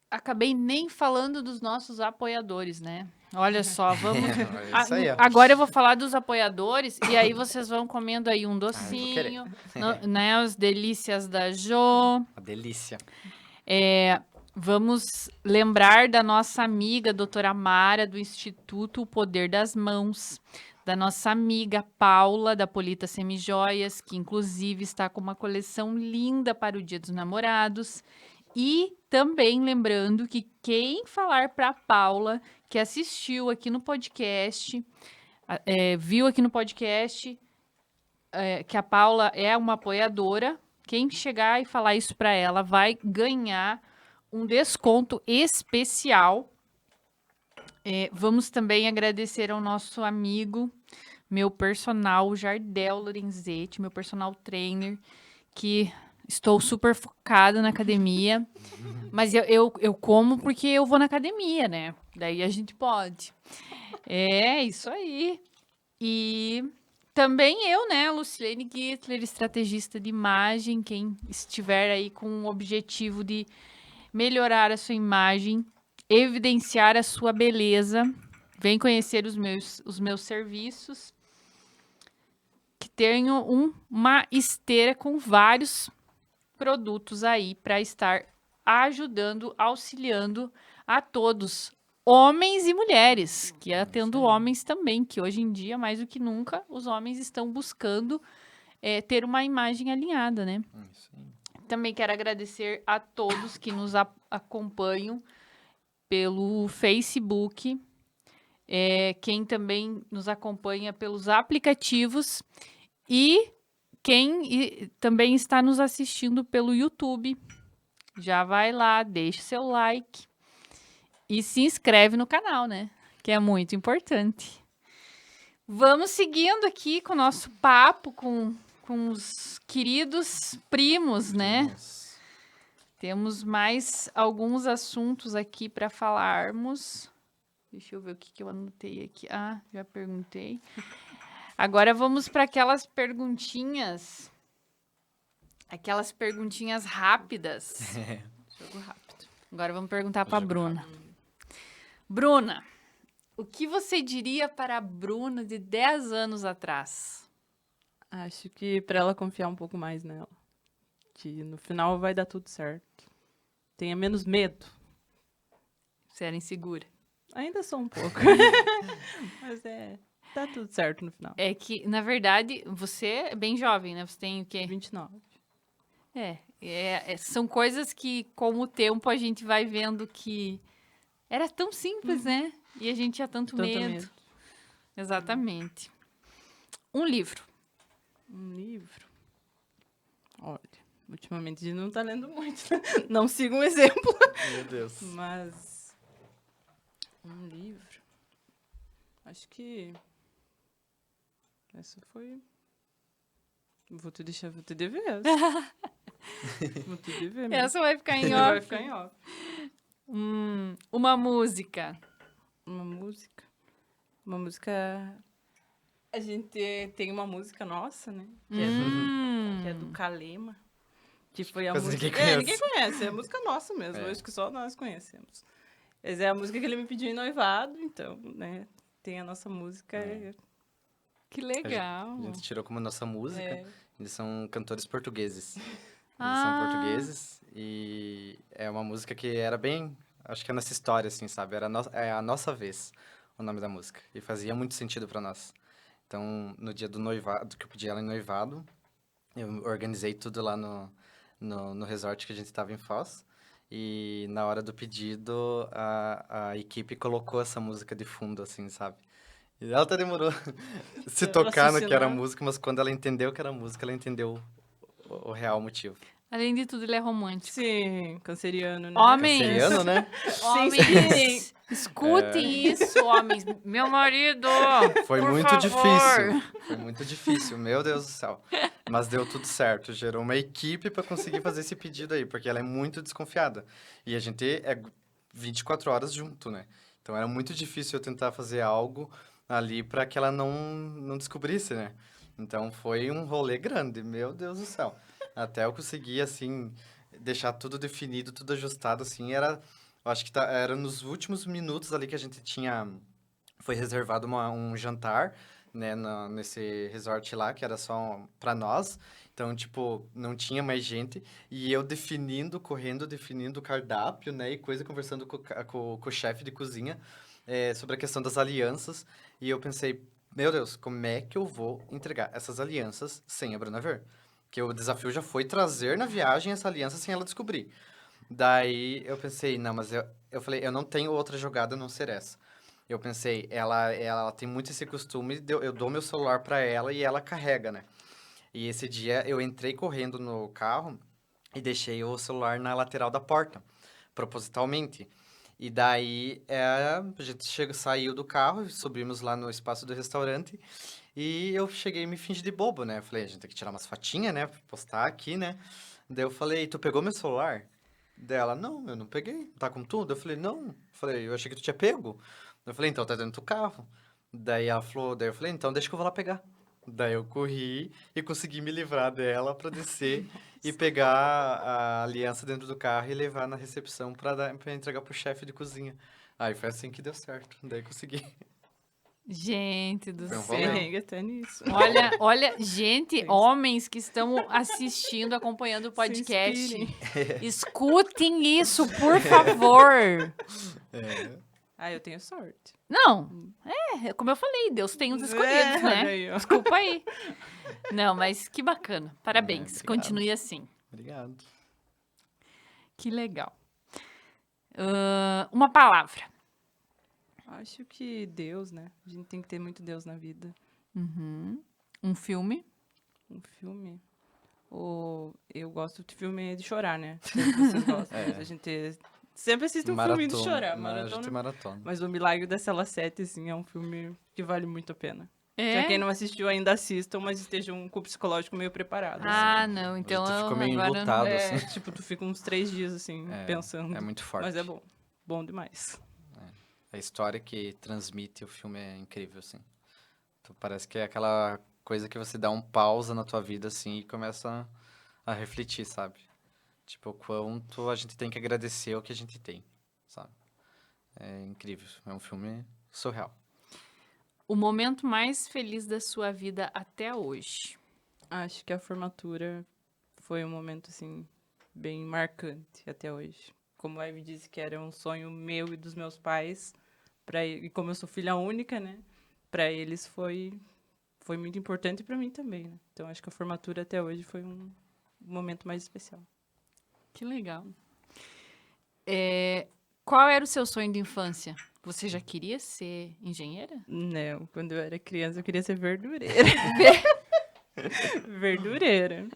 acabei nem falando dos nossos apoiadores, né? Olha só, vamos. É isso aí, ó. Agora eu vou falar dos apoiadores e aí vocês vão comendo aí um eu vou querer. docinho, né? As delícias da Jo. Uma delícia. Vamos lembrar da nossa amiga doutora Mara, do Instituto O Poder das Mãos, da nossa amiga Paula, da Polita Semijoias, que inclusive está com uma coleção linda para o Dia dos Namorados. E também lembrando que quem falar para Paula, que assistiu aqui no podcast, viu aqui no podcast, que a Paula é uma apoiadora, quem chegar e falar isso para ela vai ganhar um desconto especial. Vamos também agradecer ao nosso amigo meu personal Jardel Lorenzetti, meu personal trainer, que estou super focada na academia. Mas eu como porque eu vou na academia, né? Daí a gente pode. É, isso aí. E também eu, né, Lucilene Gittler, estrategista de imagem, quem estiver aí com o objetivo de melhorar a sua imagem, evidenciar a sua beleza, vem conhecer os meus serviços, que tenho uma esteira com vários produtos aí para estar ajudando, auxiliando a todos, homens e mulheres, que atendo homens também, que hoje em dia, mais do que nunca, os homens estão buscando ter uma imagem alinhada, né? Isso aí. Também quero agradecer a todos que nos acompanham pelo Facebook, quem também nos acompanha pelos aplicativos e quem também está nos assistindo pelo YouTube. Já vai lá, deixa seu like e se inscreve no canal, né? Que é muito importante. Vamos seguindo aqui com o nosso papo com os queridos primos, né? Nossa. Temos mais alguns assuntos aqui para falarmos. Deixa eu ver o que eu anotei aqui. Ah, já perguntei. Agora vamos para aquelas perguntinhas. Aquelas perguntinhas rápidas. Jogo rápido. Agora vamos perguntar para a Jogo Bruna. Bruna, o que você diria para a Bruna de 10 anos atrás? Acho que pra ela confiar um pouco mais nela. Que no final vai dar tudo certo. Tenha menos medo. Você era insegura. Ainda sou um pouco. Mas dá tudo certo no final. É que, na verdade, você é bem jovem, né? Você tem o quê? 29. São coisas que, com o tempo, a gente vai vendo que era tão simples, né? E a gente tinha tanto medo. Exatamente. Um livro. Um livro. Olha, ultimamente a gente não tá lendo muito. Não siga um exemplo. Meu Deus. Mas um livro. Acho que essa foi. Vou te dever essa. Vou te dever. mesmo. Essa vai ficar em Vai off. ficar em off. Uma música. Uma música. Uma música. A gente tem uma música nossa, né? Que é do Kalema. Que foi a Quase música. ninguém conhece. Ninguém conhece. É a música nossa mesmo. É. Acho que só nós conhecemos. Mas é a música que ele me pediu em noivado, então, né? Tem a nossa música. Que A legal. gente tirou como nossa música. É. Eles são cantores portugueses. Eles Ah. são portugueses e é uma música que era bem, acho que é nessa história, assim, sabe? É a nossa vez, o nome da música. E fazia muito sentido pra nós. Então, no dia do noivado, que eu pedi ela em noivado, eu organizei tudo lá no resort que a gente estava em Foz. E na hora do pedido, a equipe colocou essa música de fundo, assim, sabe? E ela até demorou se Pra tocar no que era raciocinar. música, mas quando ela entendeu que era música, ela entendeu o real motivo. Além de tudo, ele é romântico. Sim, canceriano, né? Homens. Canceriano, né? Homens, escutem isso, homens. Meu marido, Foi por muito favor. difícil. Foi muito difícil, meu Deus do céu. Mas deu tudo certo. Gerou uma equipe para conseguir fazer esse pedido aí, porque ela é muito desconfiada. E a gente é 24 horas junto, né? Então era muito difícil eu tentar fazer algo ali para que ela não descobrisse, né? Então foi um rolê grande, meu Deus do céu. Até eu conseguir, assim, deixar tudo definido, tudo ajustado, assim, eu acho que era nos últimos minutos ali que a gente foi reservado um jantar, né, nesse resort lá, que era só pra nós. Então, tipo, não tinha mais gente. E eu definindo o cardápio, né, e conversando com o chefe de cozinha sobre a questão das alianças. E eu pensei, meu Deus, como é que eu vou entregar essas alianças sem a Bruna ver? Porque o desafio já foi trazer na viagem essa aliança sem ela descobrir. Daí eu pensei, não, mas eu falei, eu não tenho outra jogada a não ser essa. Eu pensei, ela tem muito esse costume, eu dou meu celular pra ela e ela carrega, né? E esse dia eu entrei correndo no carro e deixei o celular na lateral da porta, propositalmente. E daí a gente saiu do carro, subimos lá no espaço do restaurante E eu cheguei e me fingi de bobo, né? Eu falei, a gente tem que tirar umas fotinhas, né? Pra postar aqui, né? Daí eu falei, tu pegou meu celular? Dela, não, eu não peguei. Tá com tudo? Eu falei, não. Eu falei, eu achei que tu tinha pego. Eu falei, então tá dentro do carro. Daí ela falou, daí eu falei, então deixa que eu vou lá pegar. Daí eu corri e consegui me livrar dela pra descer e pegar a aliança dentro do carro e levar na recepção pra entregar pro chefe de cozinha. Aí foi assim que deu certo. Daí consegui. Gente do Foi um céu. rolê. Perrengue até nisso. Olha, gente, homens que estão assistindo, acompanhando o podcast, inspirem. escutem isso, por favor. Ah, eu tenho sorte. Não, como eu falei, Deus tem os escolhidos, olha né? aí, ó. Desculpa aí. Não, mas que bacana. Parabéns. Obrigado. Continue assim. Obrigado. Que legal. Uma palavra. Acho que Deus, né? A gente tem que ter muito Deus na vida. Um filme. Um filme. Eu gosto de filme de chorar, né? Sei que vocês gostam. Mas a gente sempre assiste um filme de chorar. A gente Maratona. maratona. Mas O Milagre da Cela 7, assim, é um filme que vale muito a pena. É? Já quem não assistiu ainda assistam, mas estejam com o psicológico meio preparado. Ah, não. Então tu ficou eu meio agora não- enlutado, assim. assim. Tipo, tu fica uns 3 dias, assim, pensando. É muito forte. Mas é bom. Bom demais. A história que transmite o filme é incrível, assim. Tu parece que é aquela coisa que você dá um pausa na tua vida, assim, e começa a refletir, sabe? Tipo, o quanto a gente tem que agradecer o que a gente tem, sabe? É incrível. É um filme surreal. O momento mais feliz da sua vida até hoje. Acho que a formatura foi um momento, assim, bem marcante até hoje. Como a Ivy disse que era um sonho meu e dos meus pais, e como eu sou filha única, né? Para eles foi muito importante e para mim também, né? Então acho que a formatura até hoje foi um momento mais especial. Que legal. Qual era o seu sonho de infância? Você já queria ser engenheira? Não, quando eu era criança eu queria ser verdureira. Verdureira.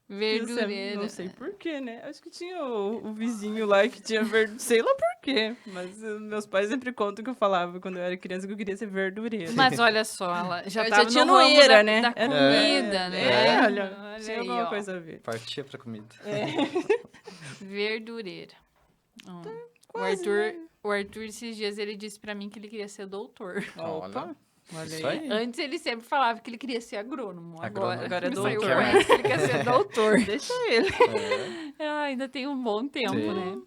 Verdureira. Não sei porquê, né? Acho que tinha o vizinho lá que tinha verdura. Sei lá porquê. Mas meus pais sempre contam que eu falava quando eu era criança que eu queria ser verdureira. Mas olha só, ela já Eu estava tinha no ramo noeira, da, né? da comida, né? Olha, tinha aí, alguma ó. coisa a ver. Partia pra comida. Verdureira. quase, O Arthur, esses dias, ele disse pra mim que ele queria ser doutor. Opa, olha Isso aí. aí. Antes ele sempre falava que ele queria ser agrônomo. Agrônomo. Agora é me saiu doutor. com essa que ele quer ser doutor. Deixa ele. Ainda tem um bom tempo, Sim. né?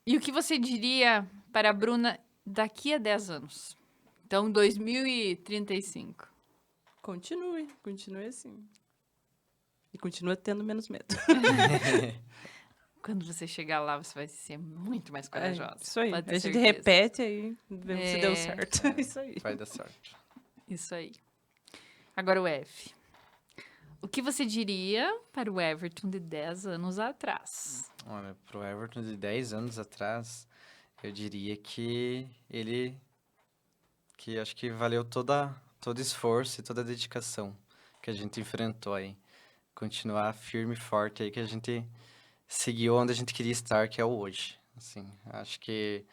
E o que você diria para a Bruna daqui a 10 anos? Então, 2035. Continue assim. E continua tendo menos medo. Quando você chegar lá, você vai ser muito mais corajosa. Isso aí. Pode ter A gente certeza. repete aí, vemos se deu certo. Isso aí. Vai dar certo. Isso aí. Agora o F. O que você diria para o Everton de 10 anos atrás? Olha, pro Everton de 10 anos atrás, eu diria que que acho que valeu todo esforço e toda a dedicação que a gente enfrentou aí. Continuar firme e forte aí, que a gente seguiu onde a gente queria estar, que é o hoje. Assim, acho que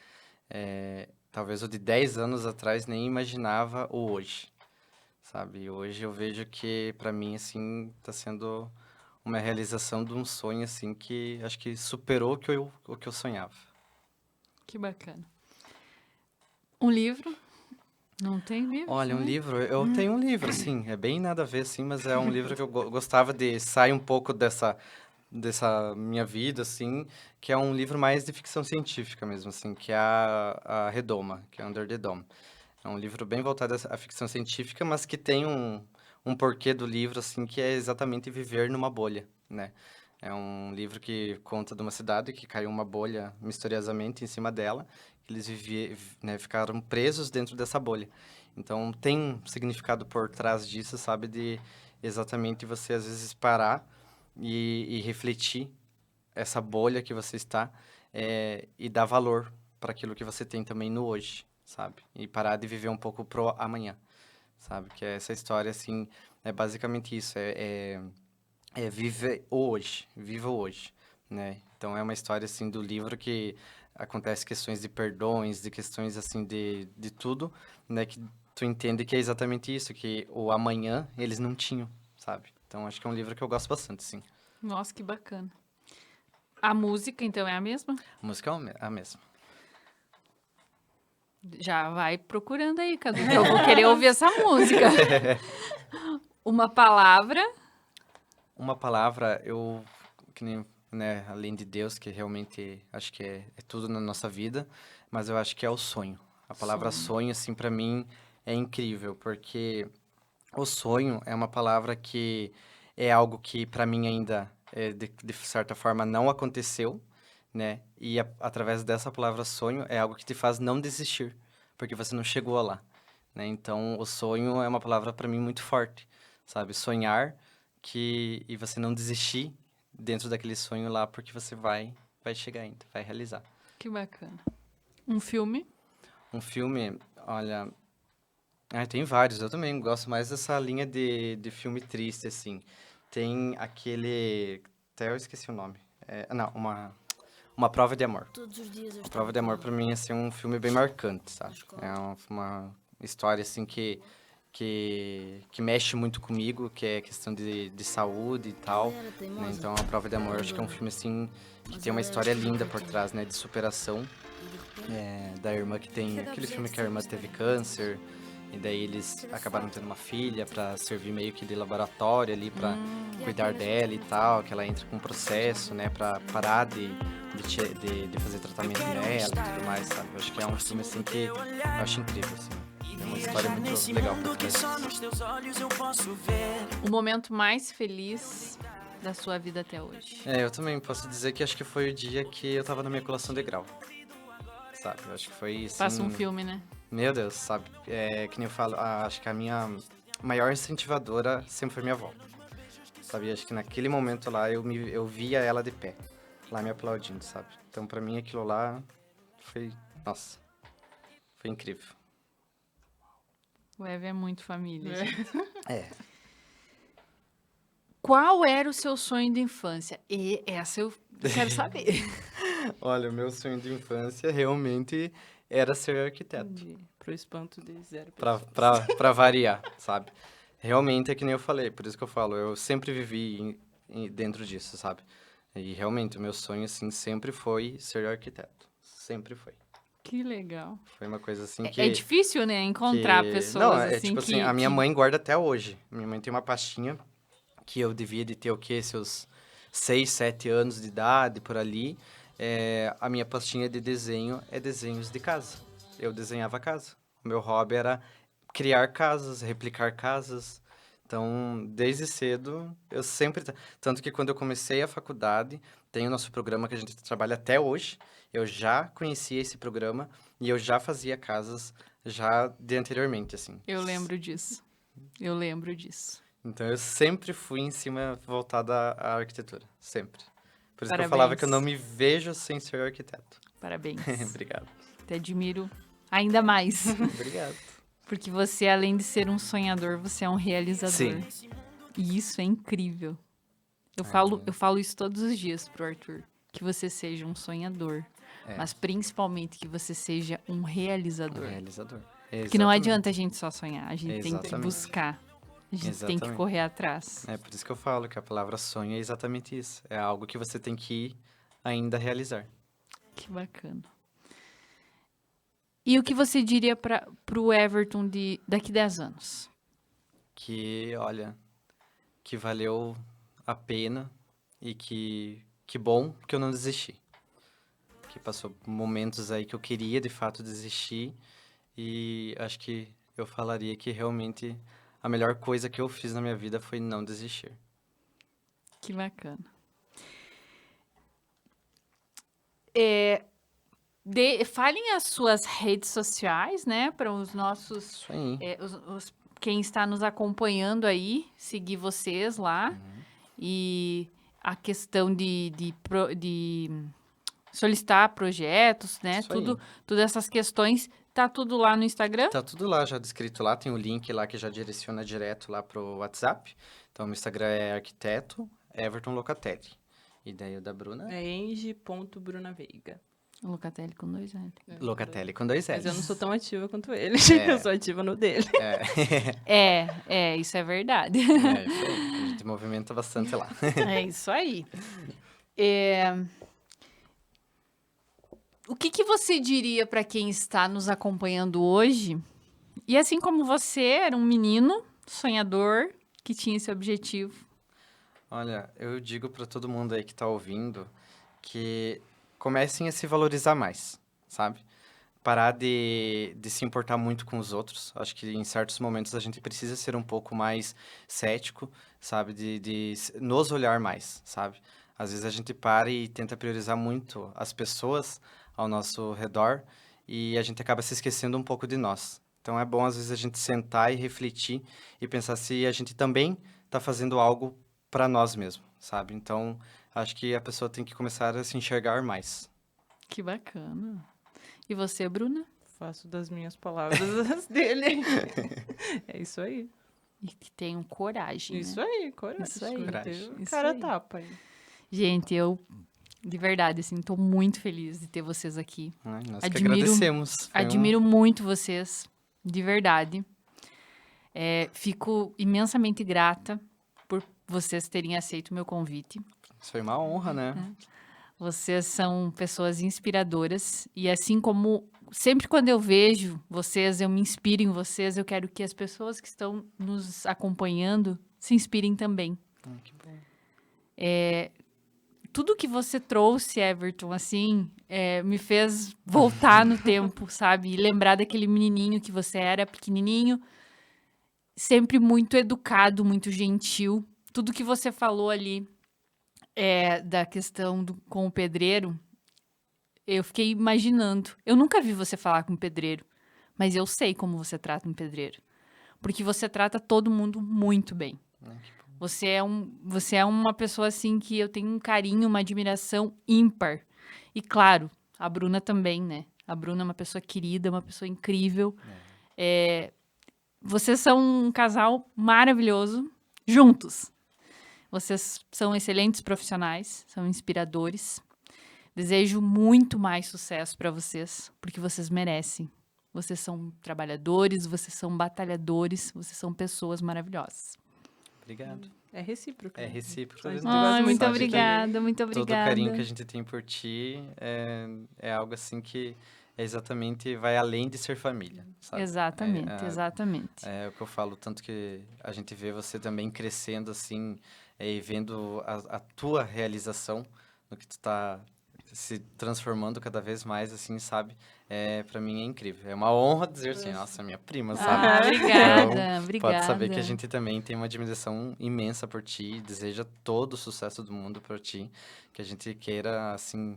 talvez o de 10 anos atrás nem imaginava o hoje, sabe? E hoje eu vejo que, para mim, assim, tá sendo uma realização de um sonho, assim, que acho que superou o que eu sonhava. Que bacana. Um livro? Não tem livro? Olha, um livro, eu tenho um livro, assim, é bem nada a ver, assim, mas é um livro que eu gostava de sair um pouco dessa minha vida, assim, que é um livro mais de ficção científica mesmo, assim, que é a Redoma, que é Under the Dome. É um livro bem voltado à ficção científica, mas que tem um porquê do livro, assim, que é exatamente viver numa bolha, né? É um livro que conta de uma cidade que caiu uma bolha misteriosamente em cima dela. Eles ficaram presos dentro dessa bolha. Então, tem um significado por trás disso, sabe? De exatamente você, às vezes, parar e refletir essa bolha que você está e dar valor para aquilo que você tem também no hoje, sabe? E parar de viver um pouco pro amanhã, sabe? Que essa história, assim, é basicamente isso. Viva o hoje, né? Então, é uma história, assim, do livro que acontece questões de perdões, de questões assim de tudo, né? Que tu entende que é exatamente isso, que o amanhã eles não tinham, sabe? Então acho que é um livro que eu gosto bastante, sim. Nossa, que bacana. A música, então, é a mesma? A música é a mesma. Já vai procurando aí, Cadu, que eu vou querer ouvir essa música. Uma palavra. Uma palavra, que nem, né, além de Deus, que realmente acho que é tudo na nossa vida, mas eu acho que é o sonho. A palavra sonho, assim, para mim é incrível, porque o sonho é uma palavra que é algo que para mim ainda, de certa forma, não aconteceu, né? E através dessa palavra sonho é algo que te faz não desistir, porque você não chegou lá, né? Então, o sonho é uma palavra para mim muito forte, sabe? Sonhar e você não desistir dentro daquele sonho lá, porque você vai chegar ainda, vai realizar. Que bacana. Um filme. Um filme, olha, tem vários, eu também gosto mais dessa linha de filme triste, assim. Tem aquele, até eu esqueci o nome. Não, uma Prova de Amor. Todos os dias eu A Prova de Amor, pra mim, assim, é um filme bem marcante, sabe? É uma história, assim, que mexe muito comigo, que é questão de saúde e tal, né? Então, A Prova de Amor, acho que é um filme, assim, que tem uma história linda por trás, né? De superação, da irmã que tem... Aquele filme que a irmã teve câncer, e daí eles acabaram tendo uma filha pra servir meio que de laboratório ali, pra cuidar dela e tal, que ela entra com um processo, né? Pra parar de fazer tratamento nela e tudo mais, sabe? Eu acho que é um filme, assim, que eu acho incrível, assim. É uma história muito legal por trás disso. O momento mais feliz da sua vida até hoje. Eu também posso dizer que acho que foi o dia que eu tava na minha colação de grau, sabe? Eu acho que foi, assim... Passa um filme, né? Meu Deus, sabe? Que nem eu falo, acho que a minha maior incentivadora sempre foi minha avó, sabe? Acho que naquele momento lá eu via ela de pé, lá me aplaudindo, sabe? Então pra mim aquilo lá foi, nossa, foi incrível. O Eve é muito família, É. gente. É. Qual era o seu sonho de infância? E essa eu quero saber. Olha, o meu sonho de infância realmente era ser arquiteto. Pro espanto de zero Pra, pessoas. pra variar, sabe? Realmente é que nem eu falei, por isso que eu falo, eu sempre vivi dentro disso, sabe? E realmente o meu sonho, assim, sempre foi ser arquiteto. Sempre foi. Que legal. Foi uma coisa assim É difícil, né, encontrar pessoas Não, assim tipo que... assim, a minha que- mãe guarda até hoje. Minha mãe tem uma pastinha que eu devia de ter o quê? Seus 6, 7 anos de idade, por ali. A minha pastinha de desenho é desenhos de casa. Eu desenhava casa. O meu hobby era criar casas, replicar casas. Então, desde cedo, eu sempre... Tanto que quando eu comecei a faculdade, tem o nosso programa que a gente trabalha até hoje. Eu já conhecia esse programa e eu já fazia casas já de anteriormente, assim. Eu lembro disso. Eu lembro disso. Então, eu sempre fui em cima voltada à arquitetura. Sempre. Por isso que eu Parabéns. falava que eu não me vejo sem ser arquiteto. Parabéns. Obrigado. Te admiro ainda mais. Obrigado. Porque você, além de ser um sonhador, você é um realizador. Sim. E isso é incrível. Eu falo isso todos os dias pro Arthur. Que você seja um sonhador. Mas principalmente que você seja um realizador. Realizador. Que não Exatamente. adianta a gente só sonhar. A gente tem que Exatamente. buscar. A gente tem que Exatamente. correr atrás. É por isso que eu falo que a palavra sonho é exatamente isso. É algo que você tem que ainda realizar. Que bacana. E o que você diria pro Everton daqui 10 anos? Que, olha, que valeu a pena e que bom que eu não desisti. Que passou momentos aí que eu queria de fato desistir e acho que eu falaria que realmente a melhor coisa que eu fiz na minha vida foi não desistir. Que bacana. Falem as suas redes sociais, né? Para os nossos... Isso aí. Quem está nos acompanhando aí, seguir vocês lá. Uhum. E a questão de solicitar projetos, né? Isso aí. Todas essas questões, tá tudo lá no Instagram? Tá tudo lá já descrito lá, tem o link lá que já direciona direto lá pro WhatsApp. Então, meu Instagram é arquiteto Everton Locatelli. E daí o da Bruna? É eng.brunaveiga. Locatelli com 2 L. Locatelli com 2 Mas L's. eu não sou tão ativa quanto ele. É. Eu sou ativa no dele. Isso é verdade. Isso aí. A gente movimenta bastante lá. É isso aí. É, O que você diria para quem está nos acompanhando hoje? E assim como você era um menino sonhador que tinha esse objetivo. Olha, eu digo para todo mundo aí que tá ouvindo que comecem a se valorizar mais, sabe? Parar de se importar muito com os outros. Acho que em certos momentos a gente precisa ser um pouco mais cético, sabe? Nos olhar mais, sabe? Às vezes a gente para e tenta priorizar muito as pessoas ao nosso redor e a gente acaba se esquecendo um pouco de nós. Então é bom às vezes a gente sentar e refletir e pensar se a gente também está fazendo algo para nós mesmos, sabe? Então acho que a pessoa tem que começar a se enxergar mais. Que bacana. E você, Bruna? Faço das minhas palavras as dele. É isso aí. E que tenham coragem, Isso né? aí, coragem. Isso aí, coragem. isso Cara aí. tapa aí. Gente, eu, de verdade, assim, tô muito feliz de ter vocês aqui. Né? Nós que Admiro- agradecemos. Foi Admiro muito vocês, de verdade. Fico imensamente grata por vocês terem aceito o meu convite. Isso foi uma honra, né? Vocês são pessoas inspiradoras e assim como sempre quando eu vejo vocês, eu me inspiro em vocês, eu quero que as pessoas que estão nos acompanhando se inspirem também. Que bom. Tudo que você trouxe, Everton, assim, me fez voltar no tempo, sabe? E lembrar daquele menininho que você era, pequenininho, sempre muito educado, muito gentil. Tudo que você falou ali da questão com o pedreiro, eu fiquei imaginando. Eu nunca vi você falar com um pedreiro, mas eu sei como você trata um pedreiro. Porque você trata todo mundo muito bem. Que bom. Você é uma pessoa, assim, que eu tenho um carinho, uma admiração ímpar. E, claro, a Bruna também, né? A Bruna é uma pessoa querida, uma pessoa incrível. Vocês são um casal maravilhoso, juntos. Vocês são excelentes profissionais, são inspiradores. Desejo muito mais sucesso para vocês, porque vocês merecem. Vocês são trabalhadores, vocês são batalhadores, vocês são pessoas maravilhosas. Obrigado. É recíproco. É né? recíproco. A gente né? gosta Ai, muito Sabe que obrigada, muito Todo o obrigada. carinho que a gente tem por ti é algo assim que exatamente vai além de ser família, sabe? Exatamente, exatamente. É o que eu falo, tanto que a gente vê você também crescendo assim, e vendo a tua realização no que tu tá se transformando cada vez mais, assim, sabe? Para mim é incrível. É uma honra dizer assim, nossa, minha prima, sabe? Obrigada, Então, obrigada. pode saber que a gente também tem uma admiração imensa por ti, deseja todo o sucesso do mundo por ti, que a gente queira, assim,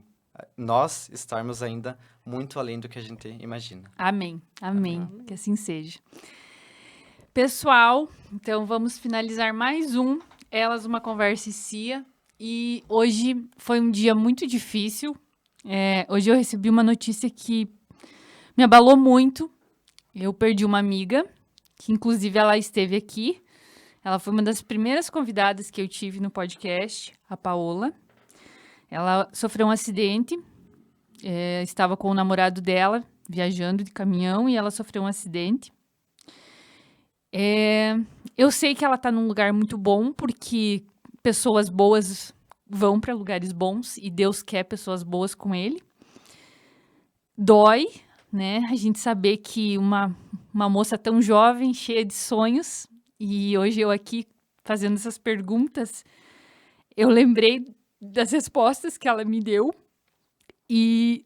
nós estarmos ainda muito além do que a gente imagina. Amém, amém, que assim seja. Pessoal, então vamos finalizar mais um Elas Uma Conversa e Cia. E hoje foi um dia muito difícil. Hoje eu recebi uma notícia que me abalou muito. Eu perdi uma amiga, que inclusive ela esteve aqui. Ela foi uma das primeiras convidadas que eu tive no podcast, a Paola. Ela sofreu um acidente, estava com o namorado dela, viajando de caminhão, e ela sofreu um acidente. Eu sei que ela está num lugar muito bom, porque pessoas boas vão para lugares bons, e Deus quer pessoas boas com ele. Dói, né? A gente saber que uma moça tão jovem, cheia de sonhos, e hoje eu aqui fazendo essas perguntas, eu lembrei das respostas que ela me deu, e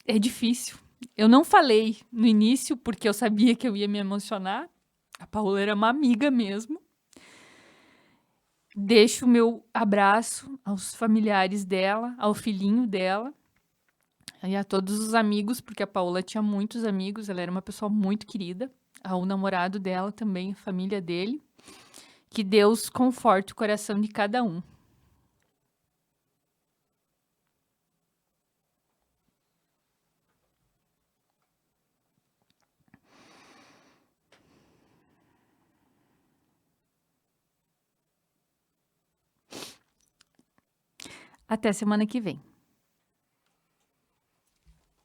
é difícil. Eu não falei no início, porque eu sabia que eu ia me emocionar. A Paola era uma amiga mesmo. Deixo o meu abraço aos familiares dela, ao filhinho dela e a todos os amigos, porque a Paola tinha muitos amigos, ela era uma pessoa muito querida. Ao namorado dela também, a família dele. Que Deus conforte o coração de cada um. Até semana que vem.